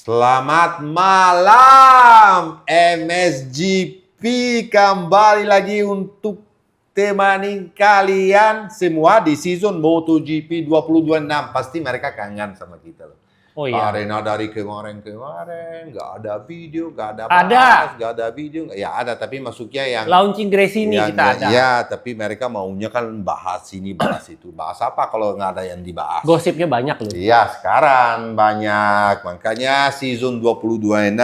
Selamat malam MSGP, kembali lagi untuk temani kalian semua di season MotoGP 2026. Pasti mereka kangen sama kita loh. Oh iya. Karena dari kemarin nggak ada video, nggak ada nggak ada video. Ya ada, tapi masuknya yang launching Gresini kita ada. Ya, tapi mereka maunya kan bahas ini, bahas itu. Bahas apa kalau nggak ada yang dibahas? Gosipnya banyak loh. Iya, sekarang banyak. Makanya season 2026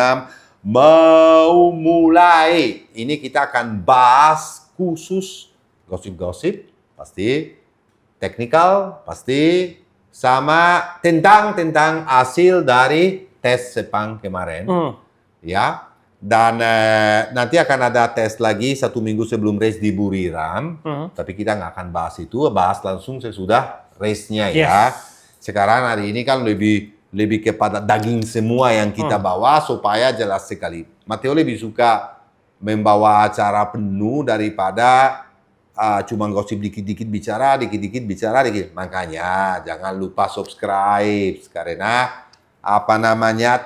mau mulai. Ini kita akan bahas khusus gosip-gosip, pasti. Teknikal, pasti. Sama tentang hasil dari tes Sepang kemarin. Ya. Dan nanti akan ada tes lagi 1 minggu sebelum race di Buriram. Tapi kita nggak akan bahas itu, bahas langsung sesudah race-nya ya. Sekarang hari ini kan lebih kepada daging semua yang kita bawa supaya jelas sekali. Matteo lebih suka membawa acara penuh daripada cuma gosip dikit-dikit bicara. Makanya jangan lupa subscribe karena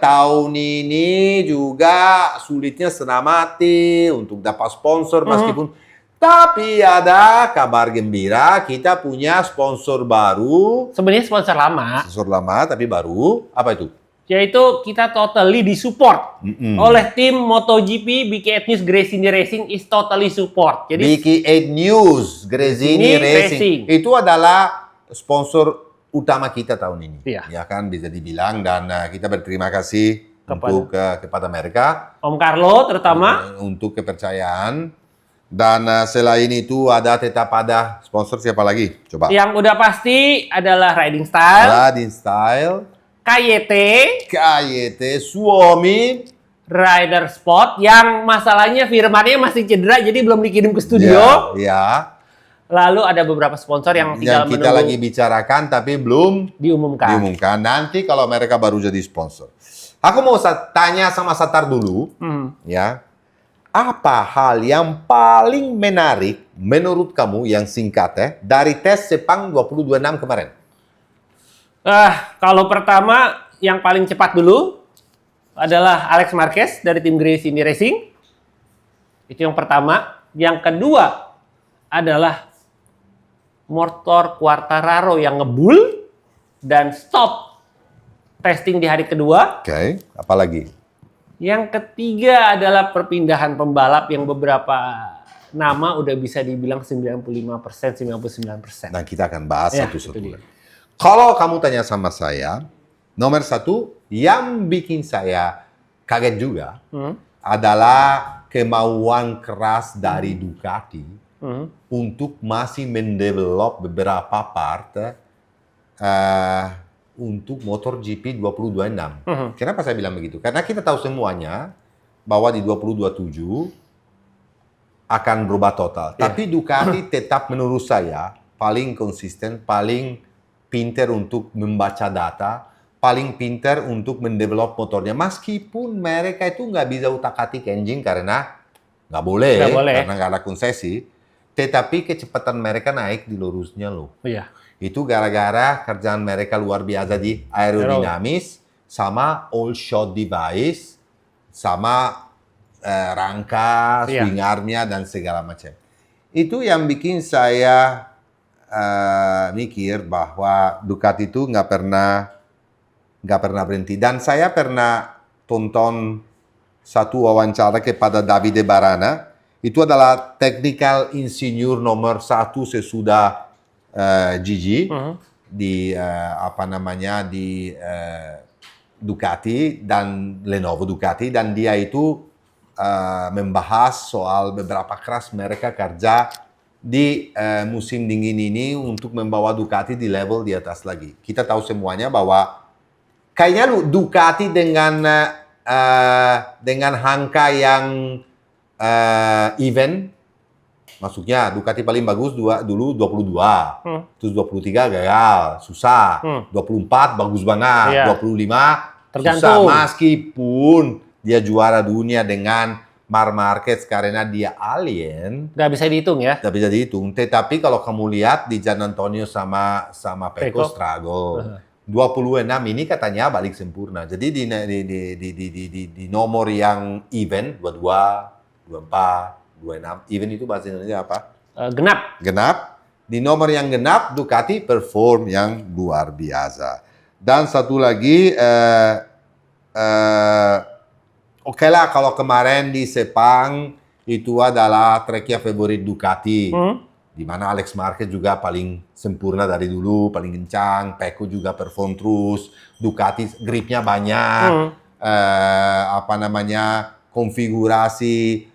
tahun ini juga sulitnya setengah mati untuk dapat sponsor meskipun. Tapi ada kabar gembira, kita punya sponsor baru. Sebenarnya sponsor lama. Sponsor lama tapi baru. Apa itu? Yaitu kita totally disupport oleh tim MotoGP. BK8 News Gresini Racing is totally support. Jadi BK8 News Gresini Racing itu adalah sponsor utama kita tahun ini. Iya. Ya kan bisa dibilang, dan kita berterima kasih kepada mereka. Om Carlo terutama untuk kepercayaan. Dan selain itu tetap ada sponsor siapa lagi? Coba. Yang udah pasti adalah Riding Style. KYT, Suomi, Rider Spot, yang masalahnya Firmannya masih cedera jadi belum dikirim ke studio. Ya. Lalu ada beberapa sponsor yang tinggal kita lagi bicarakan tapi belum diumumkan. Nanti kalau mereka baru jadi sponsor. Aku mau tanya sama Satar dulu, ya. Apa hal yang paling menarik menurut kamu yang singkat dari tes Sepang 2026 kemarin? Kalau pertama yang paling cepat dulu adalah Alex Marquez dari tim Gresini Racing. Itu yang pertama. Yang kedua adalah motor Quartararo yang ngebul dan stop testing di hari kedua. Oke, apa lagi? Yang ketiga adalah perpindahan pembalap yang beberapa nama udah bisa dibilang 95%, 99%. Nah, kita akan bahas satu-satu. Kalau kamu tanya sama saya, nomor 1 yang bikin saya kaget juga adalah kemauan keras dari Ducati untuk masih mendevelop beberapa part untuk motor GP 2026. Kenapa saya bilang begitu? Karena kita tahu semuanya bahwa di 2027 akan berubah total. Tapi Ducati tetap menurut saya paling konsisten, paling pinter untuk membaca data, paling pinter untuk mendevelop motornya. Meskipun mereka itu nggak bisa utak-atik engine karena nggak boleh, karena nggak ada konsesi. Tetapi kecepatan mereka naik di lurusnya loh. Iya. Itu gara-gara kerjaan mereka luar biasa di aerodinamis, sama all shot device, sama rangka, swing armnya, dan segala macam. Itu yang bikin saya mikir bahwa Ducati itu nggak pernah berhenti. Dan saya pernah tonton satu wawancara kepada Davide Barana. Itu adalah technical engineer nomor 1 sesudah Gigi di di Ducati dan Lenovo Ducati, dan dia itu membahas soal beberapa keras mereka kerja di musim dingin ini untuk membawa Ducati di level di atas lagi. Kita tahu semuanya bahwa kayaknya Ducati dengan angka yang event, maksudnya Ducati paling bagus dulu 22, terus 23 gagal, susah, 24 bagus banget, 25 tergantung. Susah, meskipun dia juara dunia dengan Marc Marquez karena dia alien. Nggak bisa dihitung ya? Nggak bisa dihitung. Tetapi kalau kamu lihat di Gian Antonio sama Pecco struggle. 26 ini katanya balik sempurna. Jadi di nomor yang event 22, 24, 26, event itu bahasa Indonesia apa? Genap. Genap. Di nomor yang genap Ducati perform yang luar biasa. Dan satu lagi, oke lah kalau kemarin di Sepang itu adalah treknya favorit Ducati. Di mana Alex Marquez juga paling sempurna dari dulu, paling kencang, Pecco juga perform terus, Ducati gripnya banyak, konfigurasi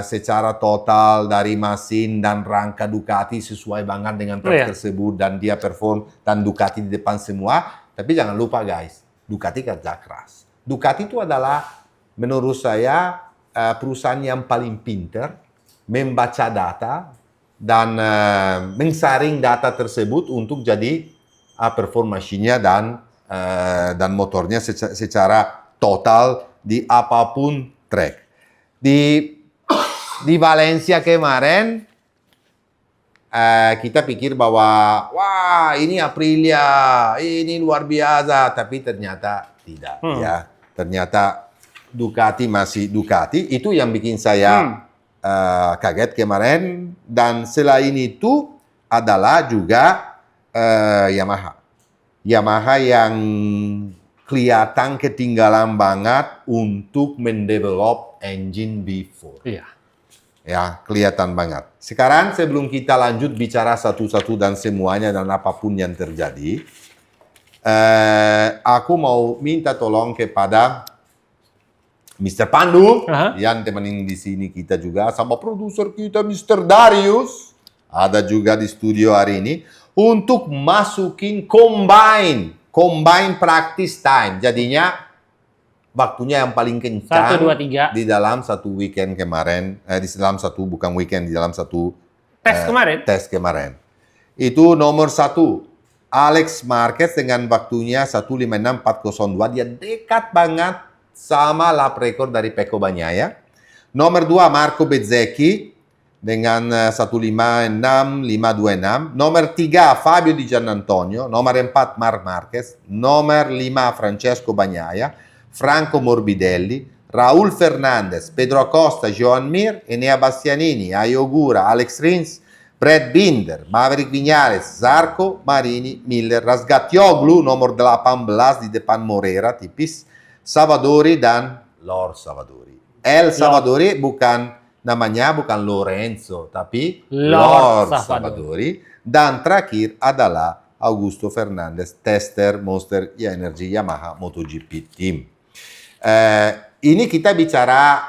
secara total dari mesin dan rangka Ducati sesuai banget dengan trek tersebut dan dia perform dan Ducati di depan semua. Tapi jangan lupa guys, Ducati kerja keras. Ducati itu adalah menurut saya perusahaan yang paling pintar membaca data dan mensaring data tersebut untuk jadi perform mesinnya dan motornya secara total di apapun track. Di Valencia kemarin kita pikir bahwa wah ini Aprilia, ini luar biasa, tapi ternyata tidak ya. Ternyata Ducati masih Ducati, itu yang bikin saya kaget kemarin. Dan selain itu adalah juga Yamaha. Yamaha yang kelihatan ketinggalan banget untuk mendevelop engine V4. Iya. Ya, kelihatan banget. Sekarang sebelum kita lanjut bicara satu-satu dan semuanya dan apapun yang terjadi, aku mau minta tolong kepada Mr. Pandu, yang temenin di sini kita juga, sama produser kita Mr. Darius, ada juga di studio hari ini, untuk masukin combine practice time. Jadinya waktunya yang paling kencang 1, 2, 3 di dalam satu weekend kemarin, di dalam satu bukan weekend, di dalam satu tes kemarin. Itu nomor 1, Alex Marquez dengan waktunya 1:56.402, dia dekat banget sama lap record dari Pecco Bagnaia. Nomor 2, Marco Bezzecchi dengan 1:56.526. Nomor 3, Fabio Di Giannantonio. Nomor 4, Marc Marquez. Nomor 5, Francesco Bagnaia. Franco Morbidelli. Raúl Fernández, Pedro Acosta, Joan Mir, Enea Bastianini, Ayo Ogura, Alex Rins, Brad Binder, Maverick Viñales, Zarco, Marini, Miller, Razgatioglu, nomor 18 di depan Morera, tipis, Savadori dan Lord Savadori. Savadori namanya bukan Lorenzo, tapi Lord Savadori. Dan terakhir adalah Augusto Fernandez, tester Monster Energy Yamaha MotoGP Team. Ini kita bicara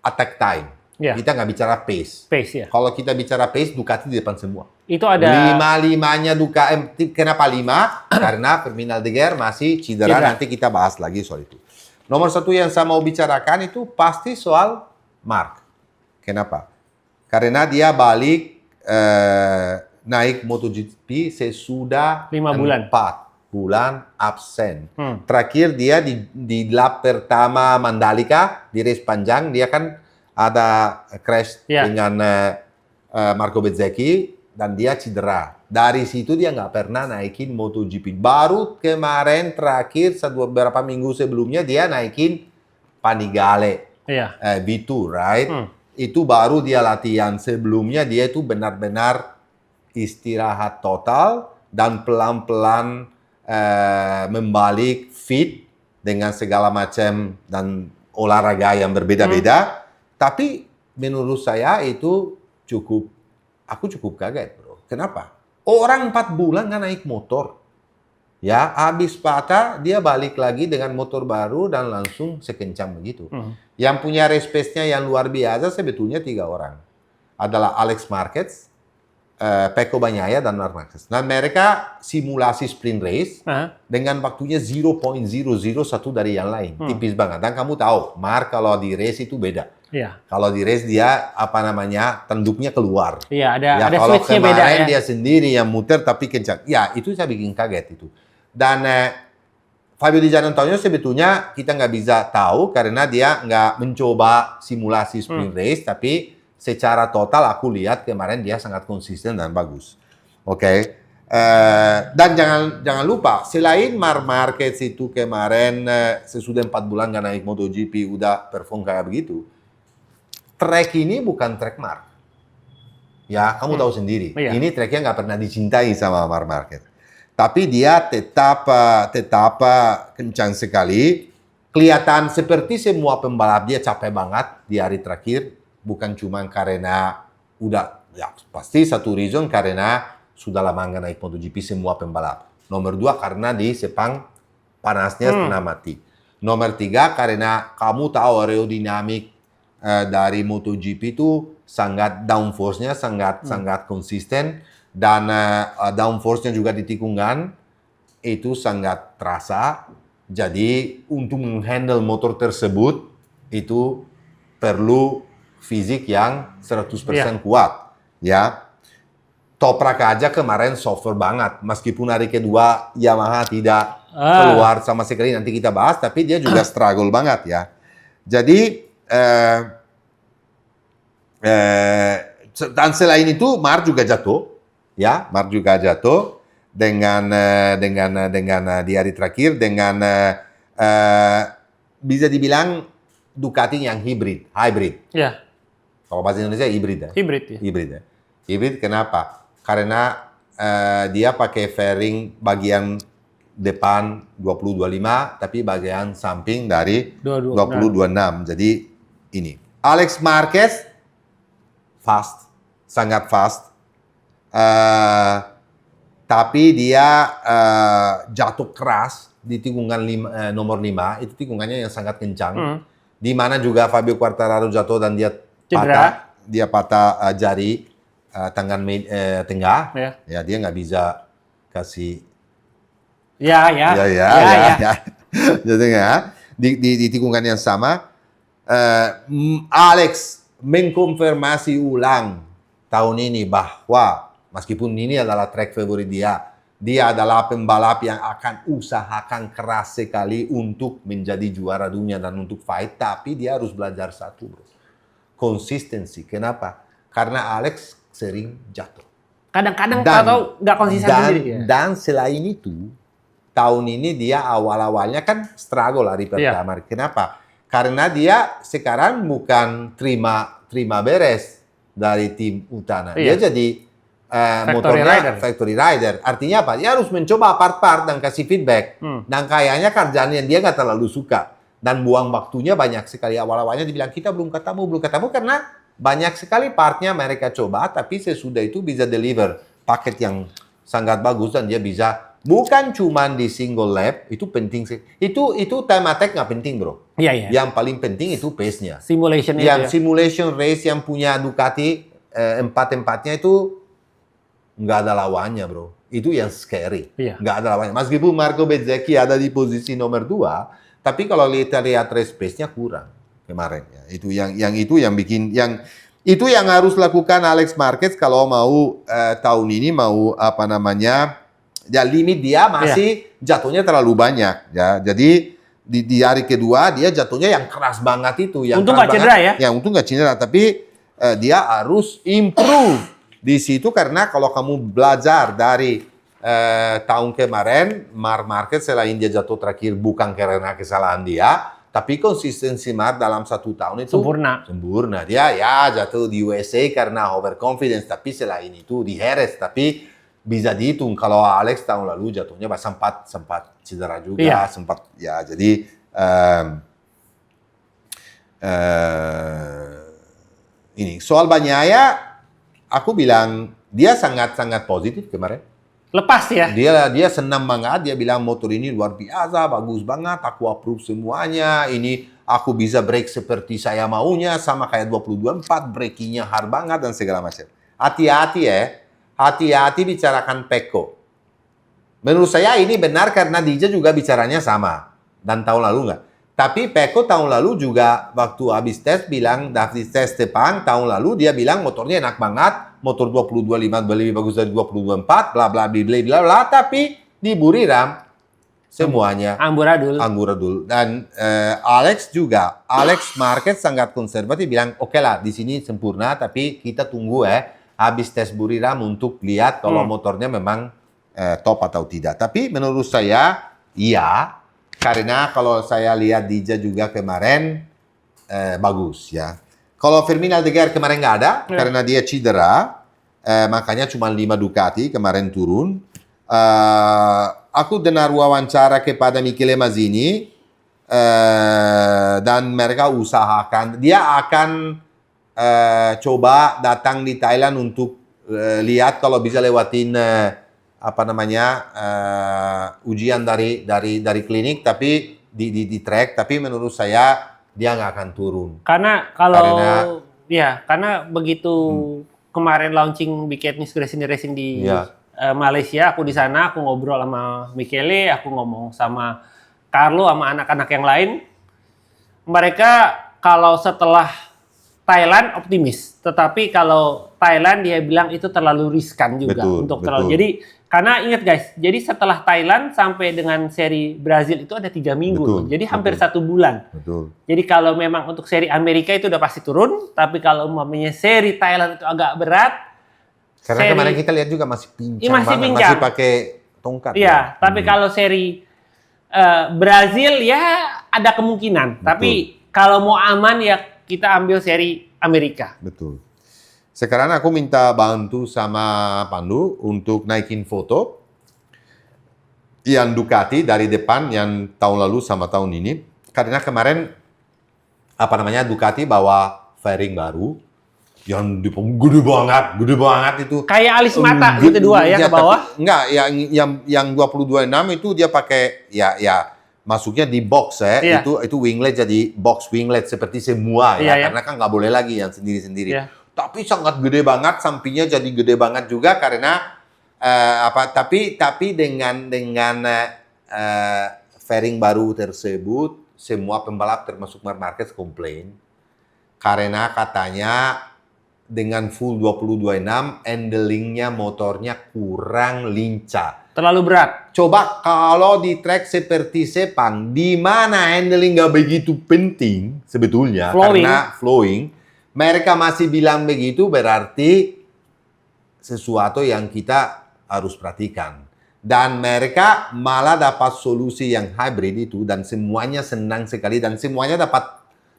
attack time. Kita nggak bicara pace. Ya. Kalau kita bicara pace, Ducati di depan semua. Itu ada 5-5-nya Ducati. Kenapa 5? Karena Firmin Aldeguer masih cedera. Nanti kita bahas lagi soal itu. Nomor 1 yang saya mau bicarakan itu pasti soal Marc. Kenapa? Karena dia balik naik MotoGP sesudah 4 bulan absen. Terakhir dia di lap pertama Mandalika, di race panjang, dia kan ada crash dengan Marco Bezzecchi dan dia cedera. Dari situ dia nggak pernah naikin MotoGP. Baru kemarin terakhir beberapa minggu sebelumnya dia naikin Panigale V2, right? Itu baru dia latihan. Sebelumnya dia itu benar-benar istirahat total dan pelan-pelan membalik fit dengan segala macam dan olahraga yang berbeda-beda. Tapi menurut saya itu aku cukup kaget, bro. Kenapa? Orang 4 bulan nggak naik motor. Ya, habis patah, dia balik lagi dengan motor baru dan langsung sekencang begitu. Yang punya race pace-nya yang luar biasa sebetulnya 3 orang. Adalah Alex Marquez, Pecco Bagnaia, dan Marc Marquez. Nah, mereka simulasi sprint race dengan waktunya 0.001 dari yang lain. Tipis banget. Dan kamu tahu, Marc kalau di race itu beda. Kalau di race dia tanduknya keluar. Ada kalau switch-nya beda ya. dia sendiri yang muter tapi kencang. Ya, itu saya bikin kaget itu. Dan Fabio Di Giannantonio sebetulnya kita nggak bisa tahu karena dia nggak mencoba simulasi sprint race, tapi secara total aku lihat kemarin dia sangat konsisten dan bagus. Oke. Dan jangan lupa, selain Marc Marquez itu kemarin sesudah 4 bulan nggak naik MotoGP udah perform kayak begitu, track ini bukan track Marc. Ya, kamu tahu sendiri. Iya. Ini tracknya nggak pernah dicintai sama Marc Marquez. Tapi dia tetap kencang sekali. Kelihatan seperti semua pembalap dia capek banget di hari terakhir. Bukan cuma karena ya pasti satu reason karena sudah lama nggak naik MotoGP semua pembalap. Nomor 2 karena di Sepang panasnya setengah mati. Nomor 3 karena kamu tahu aerodinamik dari MotoGP itu sangat downforce-nya sangat konsisten dan downforce-nya juga di tikungan itu sangat terasa. Jadi untuk menghandle motor tersebut itu perlu fisik yang 100% kuat, ya. Toprak aja kemarin suffer banget, meskipun hari kedua Yamaha tidak keluar sama sekali, nanti kita bahas, tapi dia juga struggle banget ya. Jadi dan selain itu Marc juga jatuh, ya, Marc juga jatuh dengan di hari terakhir dengan bisa dibilang Ducati yang hybrid. Ya. Kalau bahasa Indonesia hybrid ya. Hybrid ya. Hybrid kenapa? Karena dia pakai fairing bagian depan 20-25, tapi bagian samping dari 20-26. Jadi ini. Alex Marquez fast, sangat fast. Tapi dia jatuh keras di tikungan nomor 5. Itu tikungannya yang sangat kencang. Di mana juga Fabio Quartararo jatuh dan dia patah jari. Tangan tengah, ya dia nggak bisa kasih. Ya. Jadi di tikungan yang sama, Alex mengkonfirmasi ulang tahun ini bahwa meskipun ini adalah track favorit dia adalah pembalap yang akan usahakan keras sekali untuk menjadi juara dunia dan untuk fight, tapi dia harus belajar satu, bro, konsistensi. Kenapa? Karena Alex sering jatuh. Kadang-kadang tahu nggak konsisten sendiri. Ya? Dan selain itu, tahun ini dia awal-awalnya kan struggle hari pertama. Kenapa? Karena dia sekarang bukan terima beres dari tim utama. Dia jadi motornya factory rider. Artinya apa? Dia harus mencoba part-part dan kasih feedback. Dan kayaknya kerjaan yang dia nggak terlalu suka. Dan buang waktunya banyak sekali. Awal-awalnya dibilang kita belum ketemu karena banyak sekali partnya mereka coba, tapi sesudah itu bisa deliver paket yang sangat bagus dan dia bisa bukan cuma di single lap, itu penting sih. Itu time attack nggak penting, bro. Iya. Yang paling penting itu pace-nya. Simulation Simulation race yang punya Ducati empat-empatnya itu nggak ada lawannya, bro. Itu yang scary. Nggak ada lawannya. Meskipun Marco Bezzecchi ada di posisi nomor 2, tapi kalau kita lihat race pace-nya kurang kemarin ya. Itu yang harus lakukan Alex Marquez kalau mau tahun ini mau limit dia masih jatuhnya terlalu banyak ya. Jadi di hari kedua dia jatuhnya yang keras banget itu, yang untung nggak cedera ya. Yang untung nggak cedera, tapi dia harus improve di situ karena kalau kamu belajar dari tahun kemarin, Marc Marquez selain dia jatuh terakhir bukan karena kesalahan dia, tapi konsistensi Marc dalam 1 tahun itu sempurna. Dia ya jatuh di USA karena overconfidence, tapi selain itu di Jerez, tapi bisa dihitung kalau Alex tahun lalu jatuhnya sempat cedera juga, sempat ya. Jadi ini soal Bagnaia, aku bilang dia sangat positif kemarin. Lepas ya. Dia senang banget, dia bilang motor ini luar biasa, bagus banget, aku approve semuanya. Ini aku bisa break seperti saya maunya, sama kayak 2024, breakingnya hard banget dan segala macam. Hati-hati bicarakan Pecco. Menurut saya ini benar karena DJ juga bicaranya sama dan tahun lalu enggak. Tapi Pecco tahun lalu juga waktu habis tes bilang, habis tes Sepang tahun lalu dia bilang motornya enak banget, motor 22.5 lebih bagus dari 22.4, bla bla bla, tapi di Buriram semuanya amburadul. Dan Alex Marquez sangat konservatif bilang, oke lah di sini sempurna, tapi kita tunggu habis tes Buriram untuk lihat kalau motornya memang top atau tidak. Tapi menurut saya iya, karena kalau saya lihat Dija juga kemarin bagus ya. Kalau Fermin Aldeguer kemarin nggak ada karena dia cedera, makanya cuma 5 Ducati kemarin turun. Aku dengar wawancara kepada Michele Mazzini dan mereka usahakan dia akan coba datang di Thailand untuk lihat kalau bisa lewatin ujian dari klinik, tapi di track. Tapi menurut saya dia nggak akan turun. Karena karena begitu kemarin launching Big Cat News Racing di Malaysia, aku di sana, aku ngobrol sama Michele, aku ngomong sama Carlo, sama anak-anak yang lain. Mereka kalau setelah Thailand optimis, tetapi kalau Thailand dia bilang itu terlalu riskan juga terlalu. Jadi karena ingat guys, jadi setelah Thailand sampai dengan seri Brazil itu ada 3 minggu, jadi hampir 1 bulan. Jadi kalau memang untuk seri Amerika itu udah pasti turun, tapi kalau umpamanya seri Thailand itu agak berat. Karena kemarin kita lihat juga masih pincang banget, masih pakai tongkat. Iya, tapi kalau seri Brazil ya ada kemungkinan. Tapi kalau mau aman ya kita ambil seri Amerika. Betul. Sekarang aku minta bantu sama Pandu untuk naikin foto yang Ducati dari depan yang tahun lalu sama tahun ini. Karena kemarin Ducati bawa fairing baru yang gede banget itu. Kayak alis mata gitu dua ya ke bawah. Enggak, yang 22.6 itu dia pakai ya masuknya di box ya. Itu winglet jadi box winglet seperti semua ya. Karena kan nggak boleh lagi yang sendiri-sendiri. Tapi sangat gede banget, sampingnya jadi gede banget juga karena tapi dengan fairing baru tersebut semua pembalap termasuk Marc Marquez komplain karena katanya dengan full 22.6 handlingnya motornya kurang lincah. Terlalu berat. Coba kalau di track seperti Sepang, di mana handling nggak begitu penting sebetulnya karena flowing, mereka masih bilang begitu, berarti sesuatu yang kita harus perhatikan. Dan mereka malah dapat solusi yang hybrid itu dan semuanya senang sekali dan semuanya dapat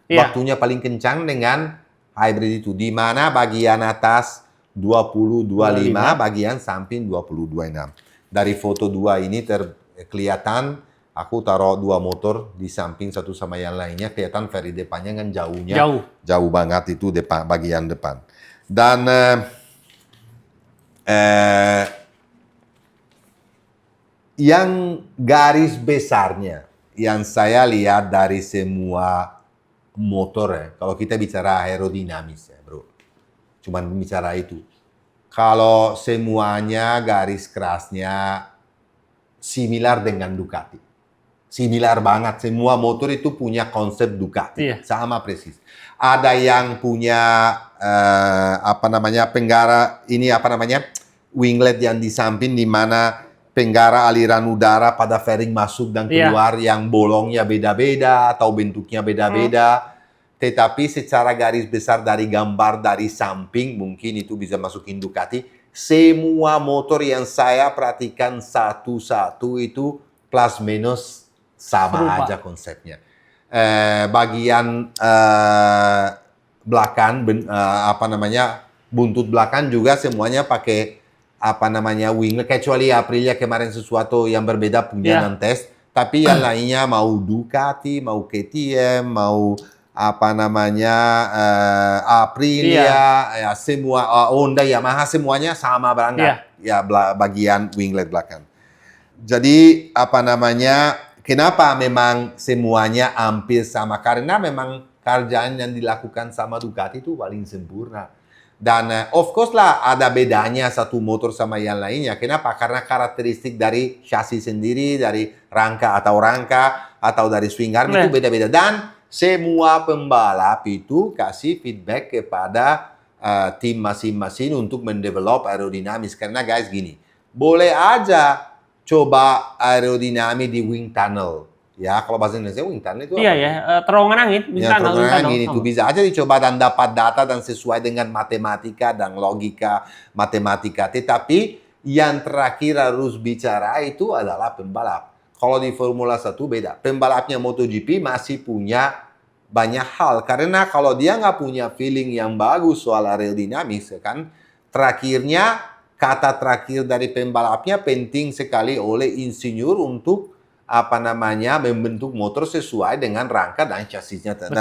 waktunya paling kencang dengan hybrid itu, di mana bagian atas 20-25, bagian samping 22.6. Dari foto 2 ini kelihatan aku taruh 2 motor di samping satu sama yang lainnya, kelihatan fairing depannya kan jauh banget itu bagian depan. Dan yang garis besarnya yang saya lihat dari semua motor kalau kita bicara aerodinamis ya bro, cuman bicara itu. Kalau semuanya garis kerasnya similar dengan Ducati. Similar banget, semua motor itu punya konsep Ducati, sama persis. Ada yang punya winglet yang di samping di mana penggara aliran udara pada fairing masuk dan keluar yang bolongnya beda-beda atau bentuknya beda-beda. Tetapi secara garis besar dari gambar dari samping mungkin itu bisa masukin Ducati. Semua motor yang saya perhatikan satu-satu itu plus minus sama aja konsepnya. Bagian belakang buntut belakang juga semuanya pakai winglet, kecuali Aprilia kemarin sesuatu yang berbeda punya non-test, tapi yang lainnya mau Ducati, mau KTM, mau Aprilia, ya semua Honda, Yamaha semuanya sama banget ya bagian winglet belakang. Jadi kenapa memang semuanya hampir sama? Karena memang kerjaan yang dilakukan sama Ducati itu paling sempurna. Dan of course lah ada bedanya satu motor sama yang lainnya. Kenapa? Karena karakteristik dari chassis sendiri, dari rangka atau dari swing arm itu beda-beda. Dan semua pembalap itu kasih feedback kepada tim masing-masing untuk mendevelop aerodinamis. Karena guys gini, boleh aja coba aerodinamis di wind tunnel. Ya, kalau bahasa Indonesia wind tunnel itu terowongan angin. Terowongan angin itu bisa aja dicoba dan dapat data dan sesuai dengan matematika dan logika matematika. Tetapi Yang terakhir harus bicara itu adalah pembalap. Kalau di Formula 1 beda. Pembalapnya MotoGP masih punya banyak hal. Karena kalau dia nggak punya feeling yang bagus soal aerodinamis, kan, kata terakhir dari pembalapnya penting sekali oleh insinyur untuk membentuk motor sesuai dengan rangka dan chassisnya dan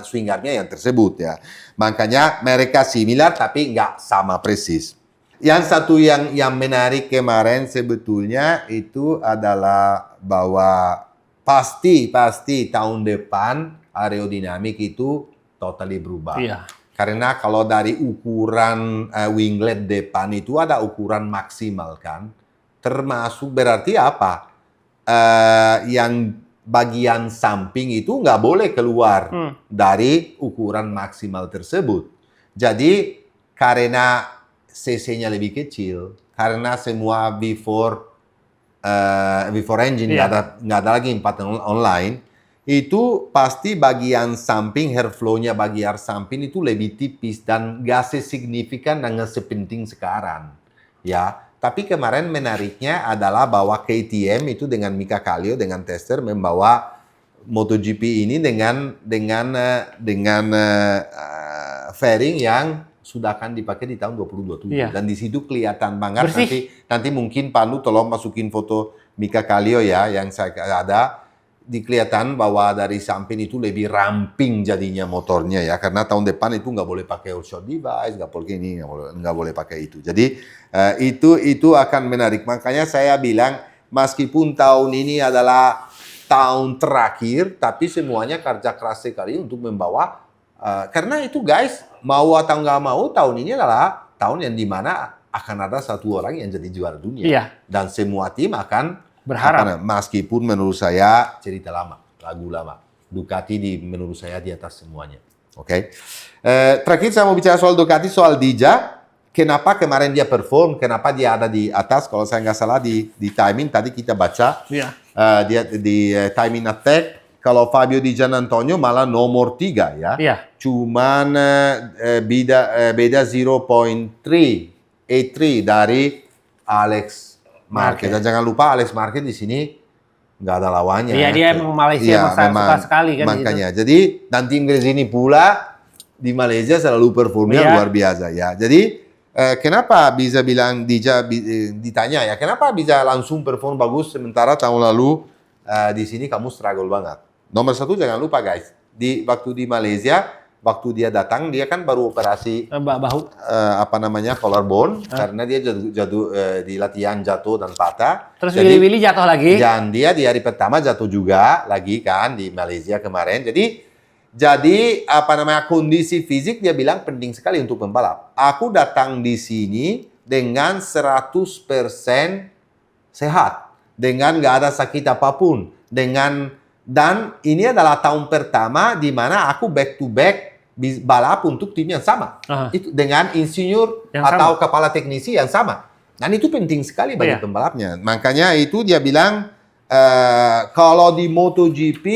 swing armnya yang tersebut ya. Makanya mereka similar tapi nggak sama persis. Yang satu yang menarik kemarin sebetulnya itu adalah bahwa pasti tahun depan aerodinamik itu totally berubah. Iya. Karena kalau dari ukuran winglet depan itu ada ukuran maksimal kan, termasuk berarti apa? Yang bagian samping itu nggak boleh keluar dari ukuran maksimal tersebut. Jadi karena cc-nya lebih kecil, karena semua V4 engine nggak ada lagi 4 online, itu pasti bagian samping airflow-nya bagian samping itu lebih tipis dan nggak sesignifikan dan nggak sepenting sekarang, ya. Tapi kemarin menariknya adalah bahwa KTM itu dengan Mika Kallio dengan tester membawa MotoGP ini dengan fairing yang sudah akan dipakai di tahun 2027. Iya. Dan di situ kelihatan banget. Nanti mungkin Pandu tolong masukin foto Mika Kallio ya yang saya ada. Kelihatan bahwa dari samping itu lebih ramping jadinya motornya ya, karena tahun depan itu nggak boleh pakai all-shot device, nggak boleh ini, nggak boleh pakai itu. Jadi itu akan menarik. Makanya saya bilang meskipun tahun ini adalah tahun terakhir, tapi semuanya kerja keras sekali untuk membawa. Karena itu guys, mau atau nggak mau tahun ini adalah tahun yang dimana akan ada satu orang yang jadi juara dunia. Iya. Dan semua tim akan berharap. Meskipun menurut saya cerita lama, lagu lama. Ducati menurut saya di atas semuanya. Oke. Terakhir saya mau bicara soal Ducati, soal Dija. Kenapa kemarin dia perform? Kenapa dia ada di atas? Kalau saya nggak salah di timing tadi kita baca. Iya. Dia di timing attack. Kalau Fabio Di Giannantonio malah nomor 3 ya. Iya. Cuman beda 0.383 dari Alex Marquez. Dan jangan lupa Alex Marquez di sini nggak ada lawannya. Iya, dia emang Malaysia suka sekali kan. Makanya, jadi dan tim Gresini pula di Malaysia selalu performnya luar biasa ya. Jadi kenapa bisa bilang ditanya ya, kenapa bisa langsung perform bagus sementara tahun lalu di sini kamu struggle banget. Nomor 1 jangan lupa guys, waktu di Malaysia. Waktu dia datang, dia kan baru operasi bahu, collarbone, karena dia jatuh di latihan jatuh dan patah. Terus Willy jatuh lagi. Dan dia di hari pertama jatuh juga lagi kan di Malaysia kemarin. Jadi kondisi fisik dia bilang penting sekali untuk pembalap. Aku datang di sini dengan 100% sehat, dengan nggak ada sakit apapun, dan ini adalah tahun pertama di mana aku back to back balap untuk tim yang sama, itu dengan insinyur yang atau kepala teknisi yang sama, dan itu penting sekali bagi pembalapnya. Makanya itu dia bilang kalau di MotoGP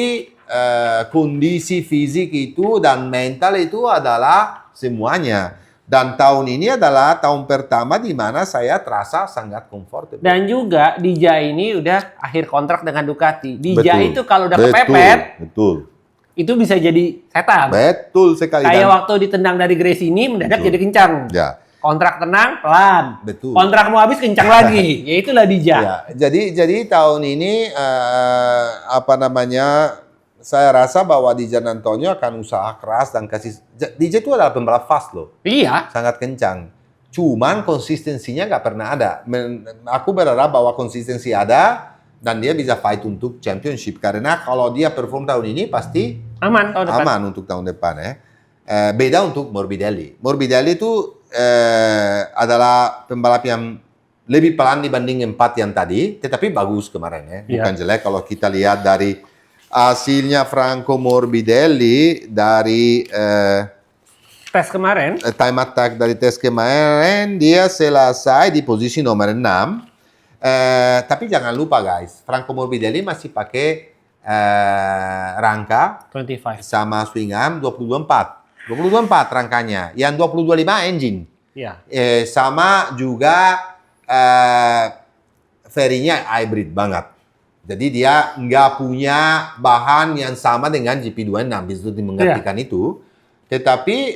kondisi fisik itu dan mental itu adalah semuanya. Dan tahun ini adalah tahun pertama di mana saya terasa sangat comfortable. Dan juga Dija ini udah akhir kontrak dengan Ducati. Dija itu kalau udah kepepet, itu bisa jadi setan. Betul sekali. Kayak waktu ditendang dari Gresini mendadak jadi kencang. Ya. Kontrak tenang, pelan. Betul. Kontrak mau habis kencang lagi. Ya itulah Dija. Ya. Jadi tahun ini saya rasa bahwa Di Giannantonio akan usaha keras dan kasih. DJ itu adalah pembalap fast loh. Iya. Sangat kencang. Cuman konsistensinya nggak pernah ada. Aku berharap bahwa konsistensi ada dan dia bisa fight untuk championship. Karena kalau dia perform tahun ini pasti aman tahun depan. Aman untuk tahun depan ya. Beda untuk Morbidelli. Morbidelli itu adalah pembalap yang lebih pelan dibanding 4 yang tadi, tetapi bagus kemarin ya. Bukan jelek kalau kita lihat dari hasilnya Franco Morbidelli dari tes kemarin, time attack dari tes kemarin, dia selesai di posisi nomor 6. Tapi jangan lupa guys, Franco Morbidelli masih pakai rangka 25 sama swing arm 22.4 rangkanya, yang 22.5 engine. Sama juga varinya hybrid banget. Jadi dia nggak punya bahan yang sama dengan GP26, bisa dimengertikan itu. Tetapi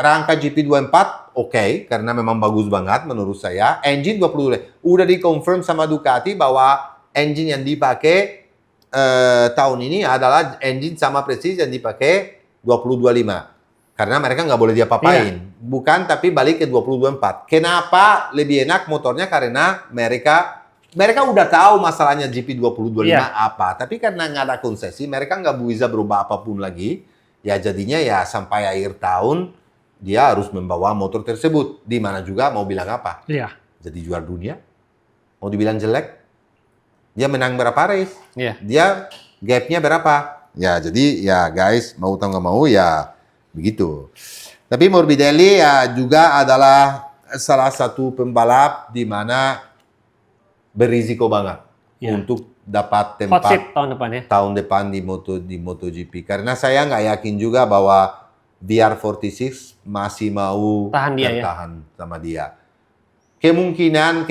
rangka GP24 oke, karena memang bagus banget menurut saya. Engine 22, udah dikonfirm sama Ducati bahwa engine yang dipakai tahun ini adalah engine sama persis yang dipakai 2025. Karena mereka nggak boleh diapa-apain. Bukan, tapi balik ke 2024. Kenapa lebih enak motornya? Karena mereka udah tahu masalahnya GP2025 apa. Tapi karena nggak ada konsesi, mereka nggak bisa berubah apapun lagi. Ya jadinya ya sampai akhir tahun, dia harus membawa motor tersebut. Di mana juga mau bilang apa? Iya. Jadi juara dunia. Mau dibilang jelek? Dia menang berapa race? Iya. Dia gapnya berapa? Ya jadi ya guys, mau atau nggak mau ya begitu. Tapi Morbidelli ya juga adalah salah satu pembalap di mana berisiko banget untuk dapat tempat tahun depan di MotoGP. Karena saya nggak yakin juga bahwa VR46 masih mau bertahan sama dia. Kemungkinan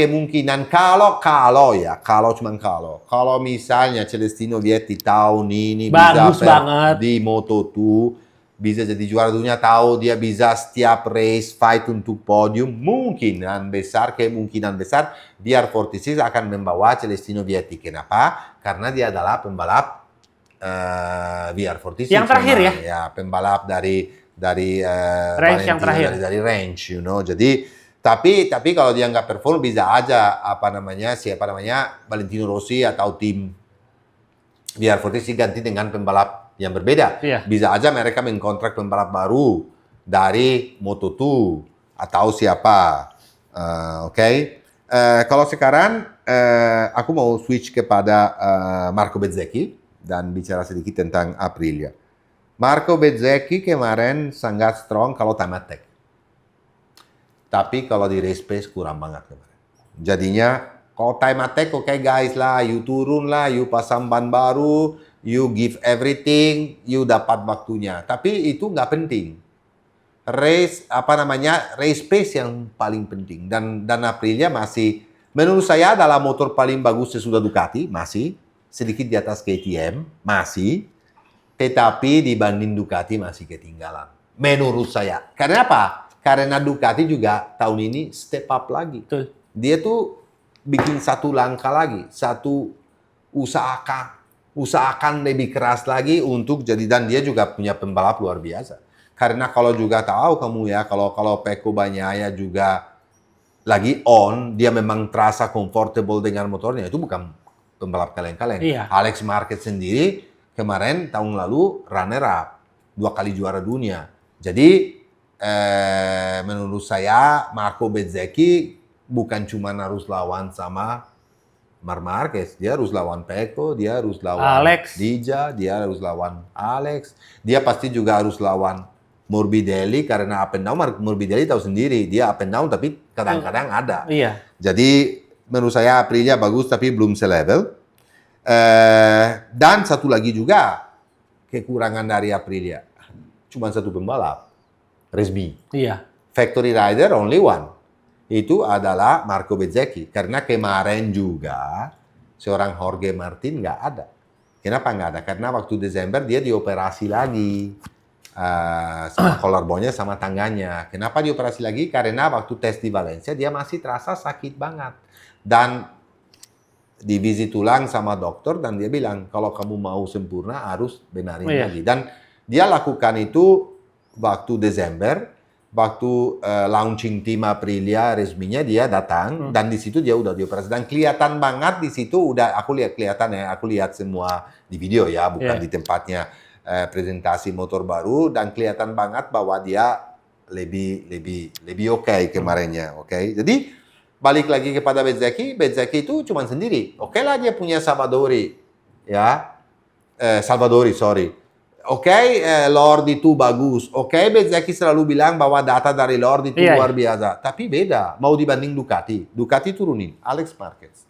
kalau misalnya Celestino Vietti tahun ini bagus bisa banget di Moto2, bisa jadi juara dunia, tahu dia bisa setiap race fight untuk podium, kemungkinan besar VR46 akan membawa Celestino Vietti. Kenapa? Karena dia adalah pembalap VR46 yang terakhir ya pembalap dari range yang terakhir, dari range, Jadi tapi kalau dia nggak perform, bisa aja Valentino Rossi atau tim VR46 ganti dengan pembalap yang berbeda. Bisa aja mereka mengkontrak pembalap baru dari Moto2 atau siapa. Kalau sekarang aku mau switch kepada Marco Bezzecchi dan bicara sedikit tentang Aprilia. Marco Bezzecchi kemarin sangat strong kalau time attack. Tapi kalau di race pace kurang banget kemarin. Jadinya kalau time attack oke guys lah, you turun lah, you pasang ban baru, you give everything, you dapat waktunya. Tapi itu nggak penting. Race pace yang paling penting. Dan Aprilia masih, menurut saya adalah motor paling bagus sesudah Ducati, masih sedikit di atas KTM, masih. Tetapi dibanding Ducati masih ketinggalan. Menurut saya. Karena apa? Karena Ducati juga tahun ini step up lagi. Betul. Dia tuh bikin satu langkah lagi, satu usahakan lebih keras lagi untuk jadi, dan dia juga punya pembalap luar biasa. Karena kalau juga tahu kamu ya, kalau Pecco Bagnaia juga lagi on, dia memang terasa comfortable dengan motornya, itu bukan pembalap kaleng-kaleng. Alex Marquez sendiri kemarin tahun lalu runner up, 2 kali juara dunia. Jadi menurut saya Marco Bezzecchi bukan cuma harus lawan sama Marc Marquez, dia harus lawan Pecco, dia harus lawan Alex Dija, dia harus lawan Alex, dia pasti juga harus lawan Morbidelli, karena up and down. Morbidelli tahu sendiri, dia up and down tapi kadang-kadang ada. Jadi menurut saya Aprilia bagus tapi belum selevel. Dan satu lagi juga kekurangan dari Aprilia, cuma satu pembalap, resmi. Factory rider only one. Itu adalah Marco Bezzecchi. Karena kemarin juga seorang Jorge Martin nggak ada. Kenapa nggak ada? Karena waktu Desember dia dioperasi lagi. Sama collarbone-nya sama tangannya. Kenapa dioperasi lagi? Karena waktu tes di Valencia dia masih terasa sakit banget. Dan divisi tulang sama dokter, dan dia bilang kalau kamu mau sempurna harus benarin lagi. Dan dia lakukan itu waktu Desember, waktu launching tim Aprilia resminya dia datang, dan di situ dia udah dioperasi. Dan kelihatan banget di situ udah, aku lihat semua di video ya, bukan di tempatnya presentasi motor baru, dan kelihatan banget bahwa dia lebih oke kemarinnya. Jadi balik lagi kepada Bezzecchi itu cuma sendiri. Lah dia punya Salvadori, Lord itu bagus. Bezzecchi selalu bilang bahwa data dari Lord itu luar biasa. Tapi beda, mau dibanding Ducati. Ducati turunin, Alex Marquez,